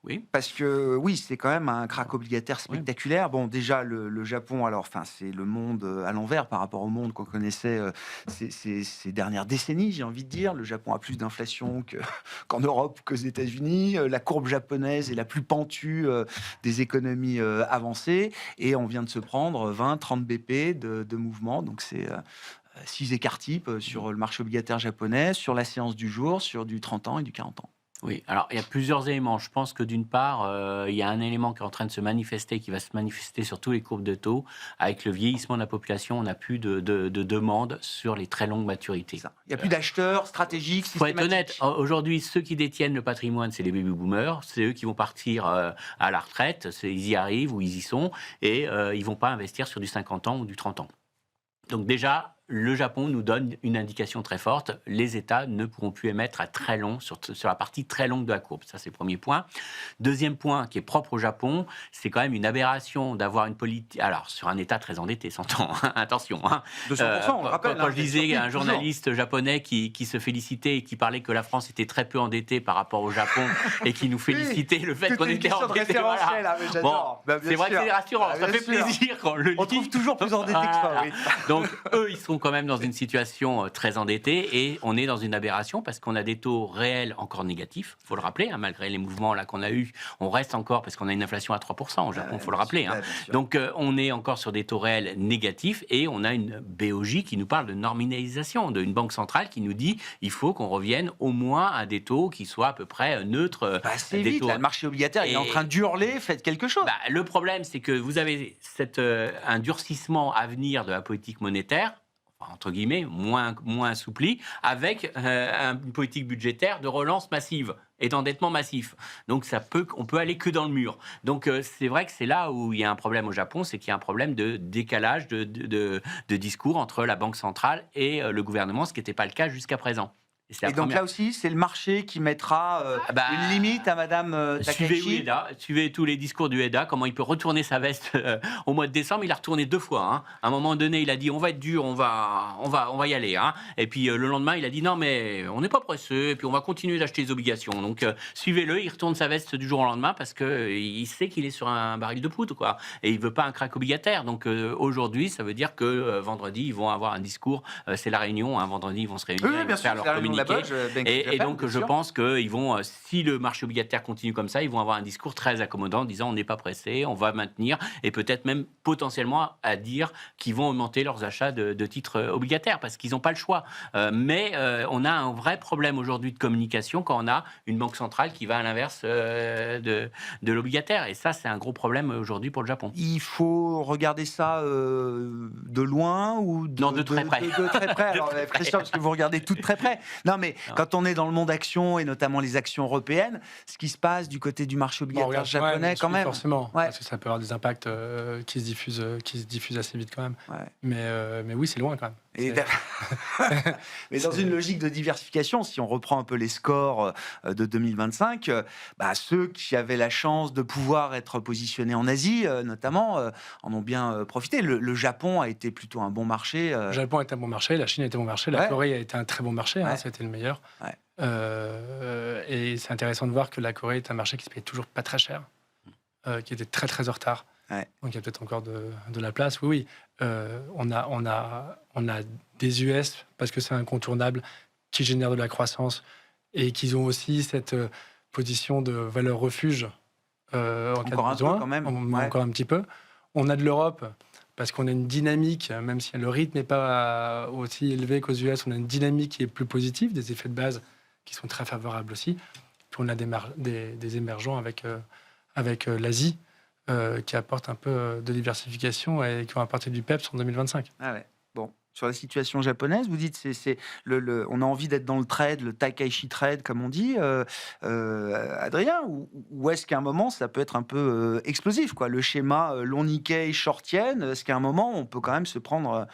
Oui. Parce que oui, c'est quand même un krach obligataire spectaculaire. Oui. Bon, déjà, le Japon, c'est le monde à l'envers par rapport au monde qu'on connaissait ces dernières décennies, j'ai envie de dire. Le Japon a plus d'inflation qu'en Europe, qu'aux États-Unis. La courbe japonaise est la plus pentue des économies avancées. Et on vient de se prendre 20-30 BP de mouvement. Donc, c'est 6 écarts types sur le marché obligataire japonais, sur la séance du jour, sur du 30 ans et du 40 ans. Oui, alors il y a plusieurs éléments. Je pense que d'une part, il y a un élément qui est en train de se manifester, qui va se manifester sur tous les courbes de taux. Avec le vieillissement de la population, on n'a plus de demande sur les très longues maturités. Il n'y a plus d'acheteurs stratégiques, systématiques. Pour être honnête, aujourd'hui, ceux qui détiennent le patrimoine, c'est les baby-boomers. C'est eux qui vont partir à la retraite. Ils y arrivent ou ils y sont. Et ils ne vont pas investir sur du 50 ans ou du 30 ans. Donc déjà, le Japon nous donne une indication très forte. Les États ne pourront plus émettre à très long sur la partie très longue de la courbe. Ça, c'est le premier point. Deuxième point qui est propre au Japon, c'est quand même une aberration d'avoir une politique... Alors, sur un État très endetté, s'entend. Attention. 200%, on le rappelle. Quand je lisais un journaliste japonais qui se félicitait et qui parlait que la France était très peu endettée par rapport au Japon et qui nous félicitait le fait qu'on était endetté. Voilà. C'est vrai que c'est rassurant. Ça fait plaisir quand on le lit. On trouve toujours plus endetté que ça. Donc, eux, ils sont sont quand même dans une situation très endettée et on est dans une aberration parce qu'on a des taux réels encore négatifs, il faut le rappeler, hein, malgré les mouvements là qu'on a eus, on reste encore, parce qu'on a une inflation à 3% au Japon, il faut le rappeler. Hein. Donc on est encore sur des taux réels négatifs et on a une BOJ qui nous parle de nominalisation, d'une banque centrale qui nous dit il faut qu'on revienne au moins à des taux qui soient à peu près neutres. C'est vite, là, le marché obligataire il est en train d'hurler, faites quelque chose. Le problème, c'est que vous avez un durcissement à venir de la politique monétaire, entre guillemets, moins assoupli, avec une politique budgétaire de relance massive et d'endettement massif. Donc on peut aller que dans le mur. Donc c'est vrai que c'est là où il y a un problème au Japon, c'est qu'il y a un problème de décalage de discours entre la Banque centrale et le gouvernement, ce qui n'était pas le cas jusqu'à présent. Et donc là aussi, c'est le marché qui mettra une limite à Madame Takaichi. Suivez tous les discours du Ueda, comment il peut retourner sa veste au mois de décembre. Il a retourné 2 fois. Hein. À un moment donné, il a dit on va être dur, on va y aller. Hein. Et puis le lendemain, il a dit non mais on n'est pas pressé, et puis on va continuer d'acheter les obligations. Donc suivez-le, il retourne sa veste du jour au lendemain parce qu'il sait qu'il est sur un baril de poudre, quoi. Et il veut pas un crack obligataire. Donc aujourd'hui, ça veut dire que vendredi, ils vont avoir un discours. C'est la réunion. Hein, vendredi, ils vont se réunir, ils vont faire leur communiqué. Et donc, je pense qu'ils vont, si le marché obligataire continue comme ça, ils vont avoir un discours très accommodant en disant on n'est pas pressé, on va maintenir, et peut-être même potentiellement à dire qu'ils vont augmenter leurs achats de titres obligataires parce qu'ils n'ont pas le choix. Mais on a un vrai problème aujourd'hui de communication quand on a une banque centrale qui va à l'inverse de l'obligataire. Et ça, c'est un gros problème aujourd'hui pour le Japon. Il faut regarder ça de loin ou de très près. De très près. Alors, Christian, parce que vous regardez tout de très près. Non, mais quand on est dans le monde action et notamment les actions européennes, ce qui se passe du côté du marché obligataire japonais, quand même. Forcément, parce que ça peut avoir des impacts qui se diffusent assez vite quand même. Ouais. Mais oui, c'est loin quand même. Mais dans une logique de diversification, si on reprend un peu les scores de 2025, ceux qui avaient la chance de pouvoir être positionnés en Asie, notamment, en ont bien profité. Le Japon a été plutôt un bon marché. Le Japon a été un bon marché, la Chine a été un bon marché, la Corée a été un très bon marché, hein, c'était le meilleur. Ouais. Et c'est intéressant de voir que la Corée est un marché qui se paye toujours pas très cher, qui était très très en retard. Ouais. Donc il y a peut-être encore de la place. Oui. On a des US, parce que c'est incontournable, qui génèrent de la croissance et qui ont aussi cette position de valeur refuge en cas de besoin. Peu quand même. Encore un petit peu. On a de l'Europe, parce qu'on a une dynamique, même si le rythme n'est pas aussi élevé qu'aux US, on a une dynamique qui est plus positive, des effets de base qui sont très favorables aussi. Puis on a des émergents avec l'Asie, qui apportent un peu de diversification et qui vont apporter du PEPS en 2025. Ah ouais. Bon. Sur la situation japonaise, vous dites on a envie d'être dans le trade, le Takaichi trade, comme on dit, Adrien, ou est-ce qu'à un moment, ça peut être un peu explosif, quoi, le schéma long Nikkei, short yen, est-ce qu'à un moment, on peut quand même se prendre...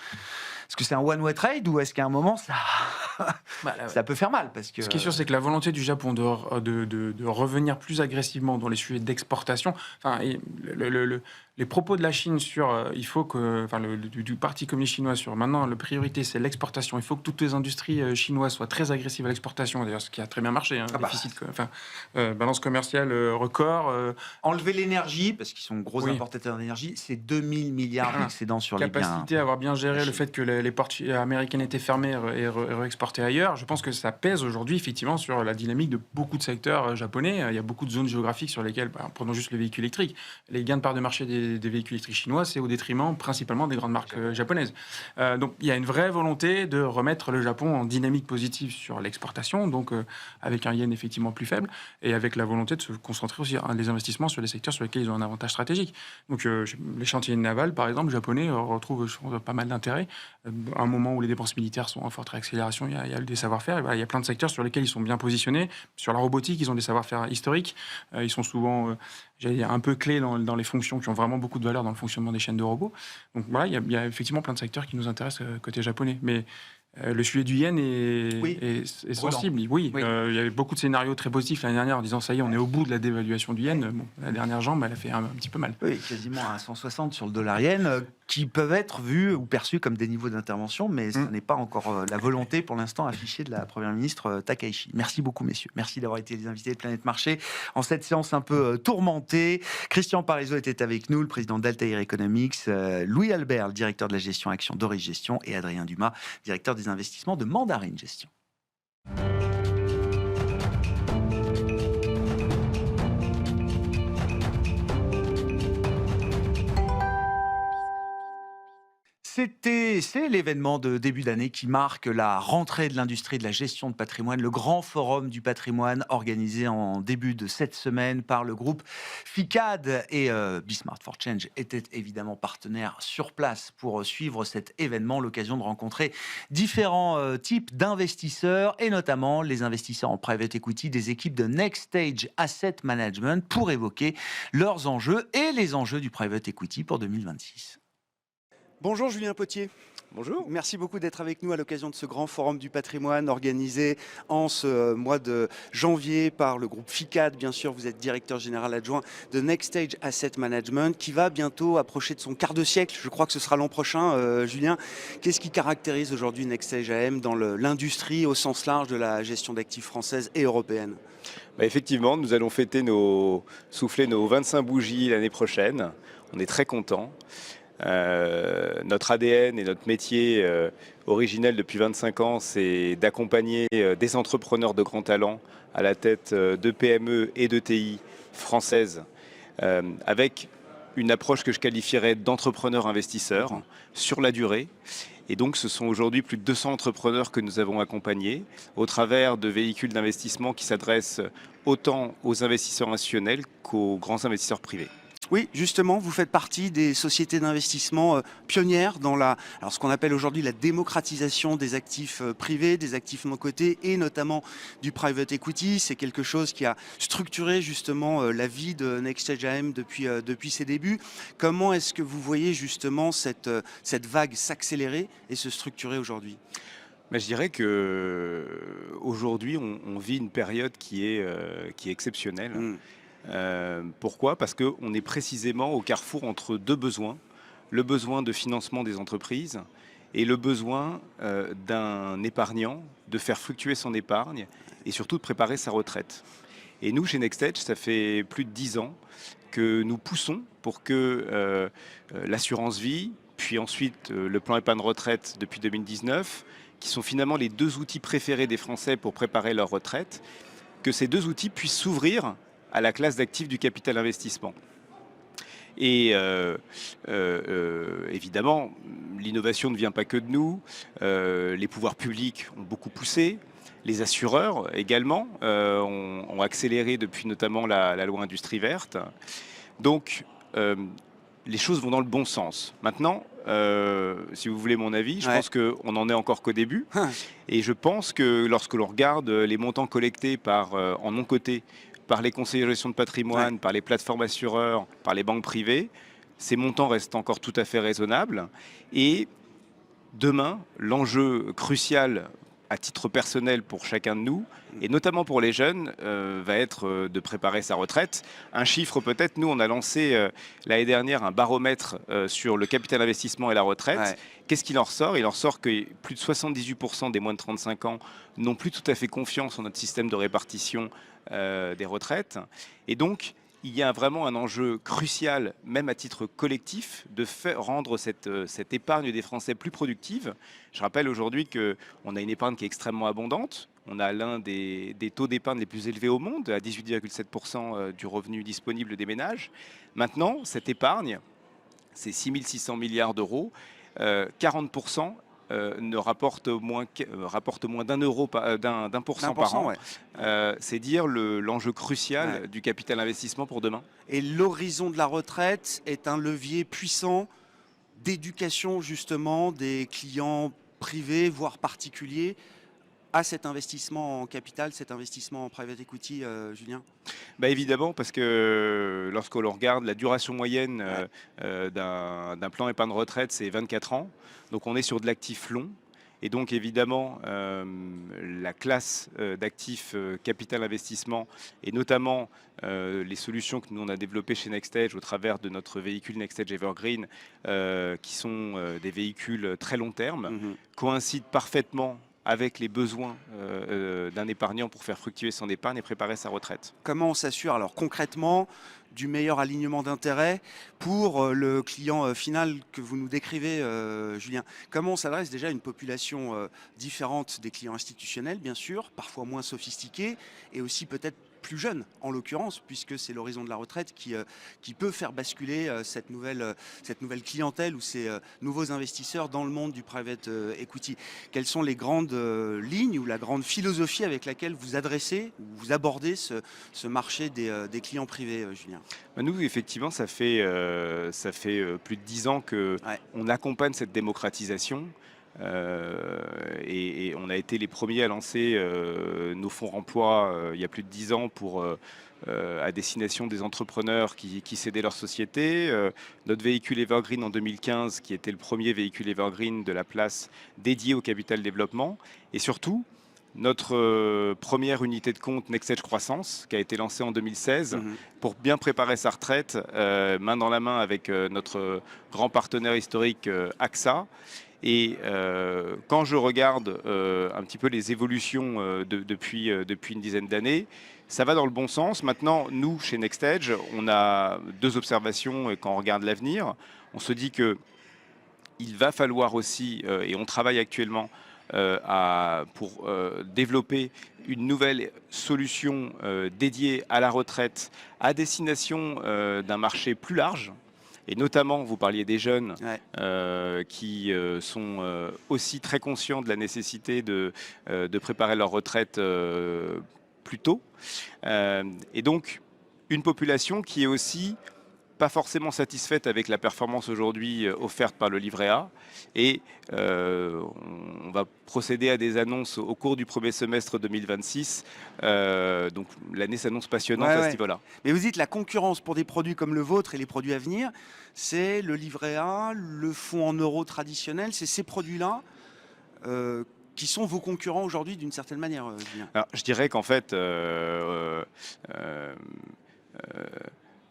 Est-ce que c'est un one-way trade ou est-ce qu'à un moment, ça peut faire mal parce que... Ce qui est sûr, c'est que la volonté du Japon de revenir plus agressivement dans les sujets d'exportation, les propos de la Chine sur il faut que, du Parti communiste chinois sur maintenant, la priorité c'est l'exportation. Il faut que toutes les industries chinoises soient très agressives à l'exportation. D'ailleurs, ce qui a très bien marché, hein, balance commerciale record. Enlever l'énergie, parce qu'ils sont gros importateurs d'énergie, c'est 2000 milliards d'excédents sur les biens. Capacité à avoir bien géré le fait que les portes américaines étaient fermées et réexportées ailleurs. Je pense que ça pèse aujourd'hui effectivement sur la dynamique de beaucoup de secteurs japonais. Il y a beaucoup de zones géographiques sur lesquelles, prenons juste les véhicules électriques, les gains de part de marché des véhicules électriques chinois, c'est au détriment principalement des grandes marques japonaises. Donc il y a une vraie volonté de remettre le Japon en dynamique positive sur l'exportation, donc avec un yen effectivement plus faible, et avec la volonté de se concentrer aussi les investissements sur les secteurs sur lesquels ils ont un avantage stratégique. Donc les chantiers navals, par exemple, japonais retrouvent pas mal d'intérêt. À un moment où les dépenses militaires sont en forte réaccélération, il y a des savoir-faire. Il y a plein de secteurs sur lesquels ils sont bien positionnés. Sur la robotique, ils ont des savoir-faire historiques. Ils sont souvent, un peu clés dans les fonctions qui ont vraiment beaucoup de valeur dans le fonctionnement des chaînes de robots. Donc voilà, il y a effectivement plein de secteurs qui nous intéressent côté japonais. Mais Le sujet du yen est, Oui. est sensible. Oui, Oui. il y avait beaucoup de scénarios très positifs l'année dernière en disant ça y est, on est au bout de la dévaluation du yen. Bon, la dernière jambe, elle a fait un petit peu mal. Oui, quasiment à 160 sur le dollar yen, qui peuvent être vus ou perçus comme des niveaux d'intervention, mais ce n'est pas encore la volonté pour l'instant affichée de la Première ministre Takaichi. Merci beaucoup, messieurs. Merci d'avoir été les invités de Planète Marché en cette séance un peu tourmentée. Christian Parizeau était avec nous, le président d'Altair Economics, Louis Albert, le directeur de la gestion action d'Oris Gestion, et Adrien Dumas, directeur des investissements de Mandarine Gestion. C'est l'événement de début d'année qui marque la rentrée de l'industrie de la gestion de patrimoine, le grand forum du patrimoine organisé en début de cette semaine par le groupe FICAD. Et Smart for Change était évidemment partenaire sur place pour suivre cet événement, l'occasion de rencontrer différents types d'investisseurs et notamment les investisseurs en private equity des équipes de Next Stage Asset Management pour évoquer leurs enjeux et les enjeux du private equity pour 2026. Bonjour Julien Potier. Bonjour. Merci beaucoup d'être avec nous à l'occasion de ce grand forum du patrimoine organisé en ce mois de janvier par le groupe FICAD. Bien sûr, vous êtes directeur général adjoint de Next Stage Asset Management qui va bientôt approcher de son quart de siècle. Je crois que ce sera l'an prochain. Julien, qu'est-ce qui caractérise aujourd'hui Next Stage AM dans l'industrie au sens large de la gestion d'actifs française et européenne ? Effectivement, nous allons souffler nos 25 bougies l'année prochaine. On est très contents. Notre ADN et notre métier originel depuis 25 ans, c'est d'accompagner des entrepreneurs de grand talent à la tête de PME et de TI françaises avec une approche que je qualifierais d'entrepreneur investisseur sur la durée. Et donc, ce sont aujourd'hui plus de 200 entrepreneurs que nous avons accompagnés au travers de véhicules d'investissement qui s'adressent autant aux investisseurs institutionnels qu'aux grands investisseurs privés. Oui, justement, vous faites partie des sociétés d'investissement pionnières dans ce qu'on appelle aujourd'hui la démocratisation des actifs privés, des actifs non cotés et notamment du private equity. C'est quelque chose qui a structuré justement la vie de Next Stage AM depuis ses débuts. Comment est-ce que vous voyez justement cette vague s'accélérer et se structurer aujourd'hui ? Je dirais qu'aujourd'hui, on vit une période qui est exceptionnelle. Pourquoi ? Parce qu'on est précisément au carrefour entre deux besoins. Le besoin de financement des entreprises et le besoin d'un épargnant de faire fluctuer son épargne et surtout de préparer sa retraite. Et nous, chez Next Stage, ça fait plus de 10 ans que nous poussons pour que l'assurance vie, puis ensuite le plan épargne retraite depuis 2019, qui sont finalement les deux outils préférés des Français pour préparer leur retraite, que ces deux outils puissent s'ouvrir à la classe d'actifs du capital investissement. Et évidemment, l'innovation ne vient pas que de nous. Les pouvoirs publics ont beaucoup poussé. Les assureurs également ont accéléré depuis notamment la loi Industrie verte. Donc, les choses vont dans le bon sens. Maintenant, si vous voulez mon avis, je pense qu'on en est encore qu'au début. Et je pense que lorsque l'on regarde les montants collectés en non-cotés par les conseillers de gestion de patrimoine, par les plateformes assureurs, par les banques privées, ces montants restent encore tout à fait raisonnables. Et demain, l'enjeu crucial à titre personnel pour chacun de nous, et notamment pour les jeunes, va être de préparer sa retraite. Un chiffre peut-être, nous on a lancé l'année dernière un baromètre sur le capital investissement et la retraite. Qu'est-ce qu'il en ressort ? Il en ressort que plus de 78% des moins de 35 ans n'ont plus tout à fait confiance en notre système de répartition des retraites. Et donc, il y a vraiment un enjeu crucial, même à titre collectif, de rendre cette épargne des Français plus productive. Je rappelle aujourd'hui qu'on a une épargne qui est extrêmement abondante. On a l'un des taux d'épargne les plus élevés au monde, à 18,7% du revenu disponible des ménages. Maintenant, cette épargne, c'est 6 600 milliards d'euros, 40% rapporte moins d'1% par an. C'est dire l'enjeu crucial du capital investissement pour demain. Et l'horizon de la retraite est un levier puissant d'éducation justement des clients privés, voire particuliers, à cet investissement en capital, cet investissement en private equity, Julien ? Évidemment, parce que lorsque l'on regarde la duration moyenne d'un plan épargne retraite, c'est 24 ans. Donc on est sur de l'actif long. Et donc évidemment, la classe d'actifs capital investissement et notamment les solutions que nous on a développées chez NextEdge au travers de notre véhicule NextEdge Evergreen, qui sont des véhicules très long terme, coïncident parfaitement avec les besoins d'un épargnant pour faire fructuer son épargne et préparer sa retraite. Comment on s'assure alors concrètement du meilleur alignement d'intérêts pour le client final que vous nous décrivez, Julien? Comment on s'adresse déjà à une population différente des clients institutionnels, bien sûr, parfois moins sophistiqués, et aussi peut-être plus jeunes, en l'occurrence, puisque c'est l'horizon de la retraite qui peut faire basculer cette nouvelle clientèle ou ces nouveaux investisseurs dans le monde du private equity. Quelles sont les grandes lignes ou la grande philosophie avec laquelle vous adressez ou vous abordez ce marché des clients privés, Julien? Nous, effectivement, ça fait plus de 10 ans qu'on accompagne cette démocratisation. Et on a été les premiers à lancer nos fonds remploi il y a plus de 10 ans à destination des entrepreneurs qui cédaient leur société. Notre véhicule Evergreen en 2015, qui était le premier véhicule Evergreen de la place dédié au capital développement. Et surtout, notre première unité de compte NextEdge Croissance, qui a été lancée en 2016, pour bien préparer sa retraite, main dans la main avec notre grand partenaire historique AXA. Et quand je regarde un petit peu les évolutions depuis une dizaine d'années, ça va dans le bon sens. Maintenant, nous, chez NextEdge, on a 2 observations quand on regarde l'avenir. On se dit qu'il va falloir aussi, et on travaille actuellement pour développer une nouvelle solution dédiée à la retraite à destination d'un marché plus large. Et notamment, vous parliez des jeunes qui sont aussi très conscients de la nécessité de préparer leur retraite plus tôt. Et donc, une population qui est aussi pas forcément satisfaite avec la performance aujourd'hui offerte par le livret A. Et on va procéder à des annonces au cours du premier semestre 2026. Donc l'année s'annonce passionnante à ce niveau-là. Mais vous dites la concurrence pour des produits comme le vôtre et les produits à venir, c'est le livret A, le fonds en euros traditionnel, c'est ces produits-là qui sont vos concurrents aujourd'hui d'une certaine manière, Julien? Alors, je dirais qu'en fait,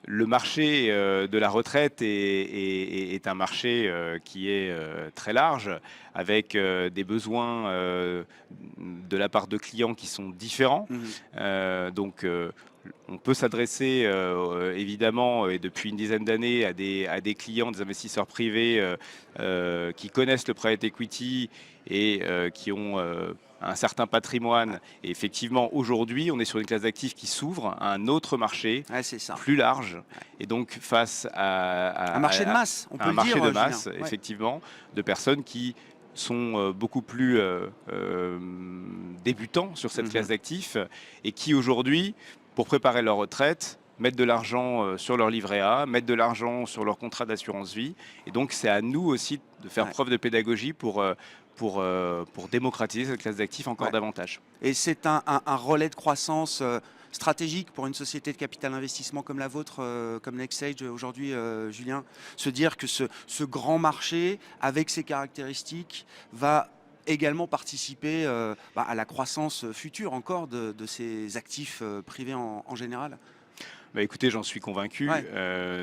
le marché de la retraite est un marché qui est très large, avec des besoins de la part de clients qui sont différents. Donc, on peut s'adresser évidemment, et depuis une dizaine d'années, à des clients, des investisseurs privés qui connaissent le private equity et qui ont un certain patrimoine. Et effectivement, aujourd'hui, on est sur une classe d'actifs qui s'ouvre à un autre marché plus large. Et donc, face à un marché de masse, on peut le dire. Un marché de masse, Julien. effectivement, de personnes qui sont beaucoup plus débutants sur cette classe d'actifs et qui, aujourd'hui, pour préparer leur retraite, mettent de l'argent sur leur livret A, mettent de l'argent sur leur contrat d'assurance vie. Et donc, c'est à nous aussi de faire preuve de pédagogie pour démocratiser cette classe d'actifs encore davantage. Et c'est un relais de croissance stratégique pour une société de capital investissement comme la vôtre, comme NextEdge aujourd'hui, Julien, se dire que ce grand marché, avec ses caractéristiques, va également participer à la croissance future encore de ces actifs privés en général? Écoutez, j'en suis convaincu.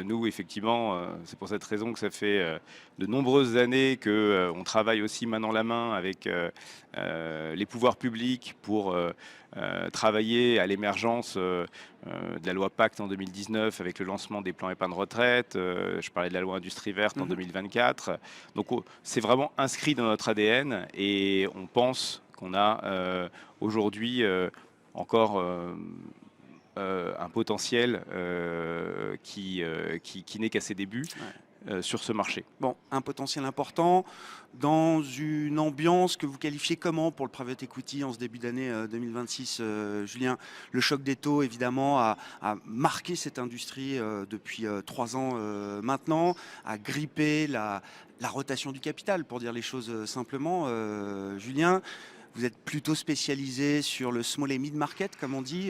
Nous, effectivement, c'est pour cette raison que ça fait de nombreuses années qu'on travaille aussi main dans la main avec les pouvoirs publics pour travailler à l'émergence de la loi Pacte en 2019 avec le lancement des plans épargne retraite. Je parlais de la loi Industrie verte en 2024. Donc, c'est vraiment inscrit dans notre ADN et on pense qu'on a aujourd'hui encore un potentiel qui n'est qu'à ses débuts sur ce marché. Bon, un potentiel important dans une ambiance que vous qualifiez comment pour le private equity en ce début d'année 2026, Julien? Le choc des taux, évidemment, a marqué cette industrie depuis 3 ans maintenant, a grippé la rotation du capital, pour dire les choses simplement, Julien. Vous êtes plutôt spécialisé sur le small et mid market, comme on dit,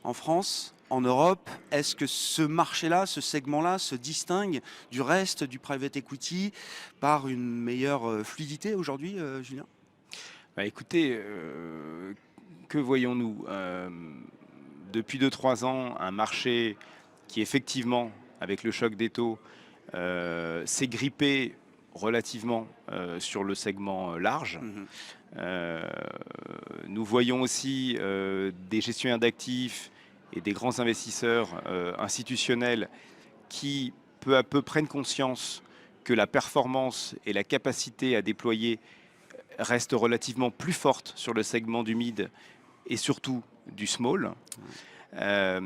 en France, en Europe. Est-ce que ce marché-là, ce segment-là, se distingue du reste du private equity par une meilleure fluidité aujourd'hui, Julien? Écoutez, que voyons-nous depuis 2-3 ans, un marché qui effectivement, avec le choc des taux, s'est grippé relativement sur le segment large. Nous voyons aussi des gestionnaires d'actifs et des grands investisseurs institutionnels qui, peu à peu, prennent conscience que la performance et la capacité à déployer restent relativement plus fortes sur le segment du mid et surtout du small. Je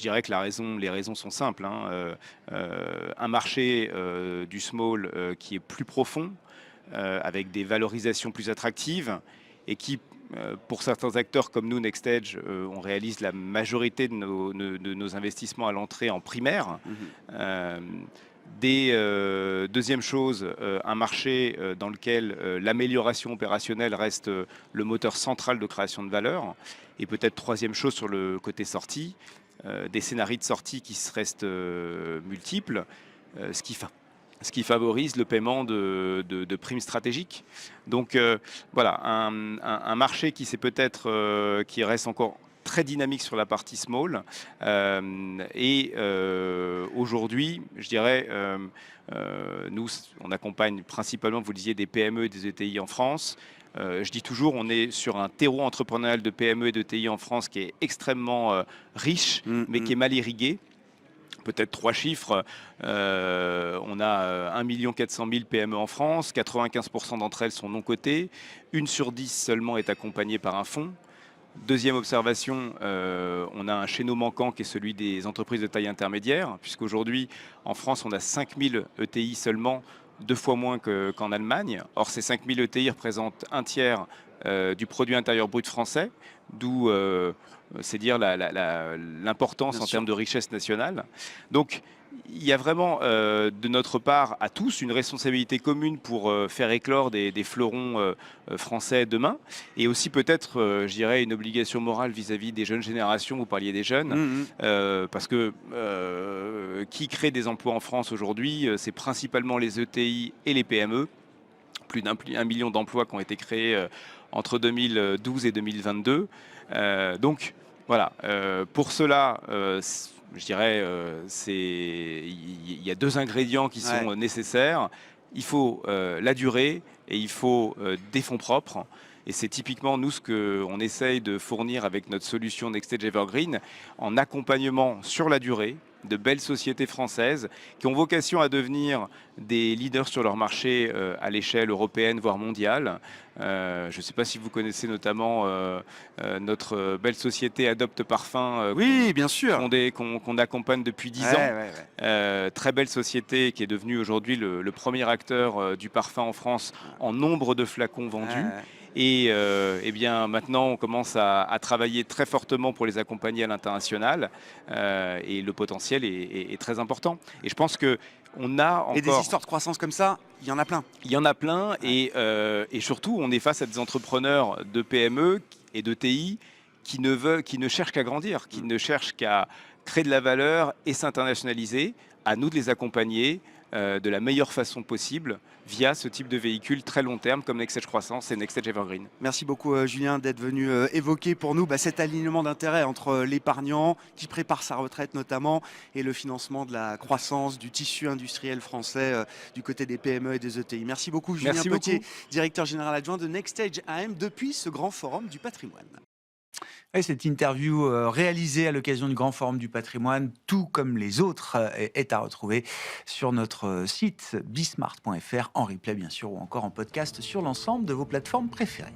dirais que les raisons sont simples. Un marché du small qui est plus profond, avec des valorisations plus attractives et qui, pour certains acteurs comme nous, NextEdge, on réalise la majorité de nos investissements à l'entrée en primaire. Deuxième chose, un marché dans lequel l'amélioration opérationnelle reste le moteur central de création de valeur. Et peut-être troisième chose sur le côté sortie, des scénarios de sortie qui restent multiples, ce qui favorise le paiement de primes stratégiques. Donc voilà, un marché qui qui reste encore très dynamique sur la partie small. Aujourd'hui, je dirais, nous, on accompagne principalement, vous le disiez, des PME et des ETI en France. Je dis toujours, on est sur un terreau entrepreneurial de PME et d'ETI en France qui est extrêmement riche, mais qui est mal irrigué. Peut-être 3 chiffres. On a 1 400 000 PME en France, 95% d'entre elles sont non cotées, 1 sur 10 seulement est accompagnée par un fonds. Deuxième observation, on a un chaînon manquant qui est celui des entreprises de taille intermédiaire, puisqu'aujourd'hui, en France, on a 5 000 ETI seulement, 2 fois moins qu'en Allemagne. Or, ces 5 000 ETI représentent un tiers du produit intérieur brut français, d'où, c'est dire, l'importance en termes de richesse nationale. Donc, il y a vraiment, de notre part, à tous, une responsabilité commune pour faire éclore des fleurons français demain. Et aussi peut-être, je dirais, une obligation morale vis-à-vis des jeunes générations. Vous parliez des jeunes. Parce que qui crée des emplois en France aujourd'hui, c'est principalement les ETI et les PME. Plus d'1 million d'emplois qui ont été créés entre 2012 et 2022. Donc, voilà. Pour cela, je dirais, il y a 2 ingrédients qui sont nécessaires. Il faut la durée et il faut des fonds propres. Et c'est typiquement nous ce qu'on essaye de fournir avec notre solution NextEdge Evergreen en accompagnement sur la durée de belles sociétés françaises qui ont vocation à devenir des leaders sur leur marché à l'échelle européenne, voire mondiale. Je ne sais pas si vous connaissez notamment notre belle société Adopte Parfum. Oui, bien sûr. Qu'on accompagne depuis 10 ans. Très belle société qui est devenue aujourd'hui le premier acteur du parfum en France en nombre de flacons vendus. Et eh bien, maintenant, on commence à travailler très fortement pour les accompagner à l'international. Et le potentiel est très important. Et je pense qu'on a encore... Et des histoires de croissance comme ça, il y en a plein. Il y en a plein. Et surtout, on est face à des entrepreneurs de PME et de TI qui ne cherchent qu'à grandir, qui ne cherchent qu'à créer de la valeur et s'internationaliser. À nous de les accompagner de la meilleure façon possible via ce type de véhicule très long terme comme NextEdge Croissance et NextEdge Evergreen. Merci beaucoup Julien d'être venu évoquer pour nous cet alignement d'intérêts entre l'épargnant qui prépare sa retraite notamment et le financement de la croissance du tissu industriel français du côté des PME et des ETI. Merci beaucoup Julien Potier, directeur général adjoint de NextEdge AM depuis ce grand forum du patrimoine. Et cette interview réalisée à l'occasion du Grand Forum du Patrimoine, tout comme les autres, est à retrouver sur notre site bismart.fr, en replay bien sûr, ou encore en podcast sur l'ensemble de vos plateformes préférées.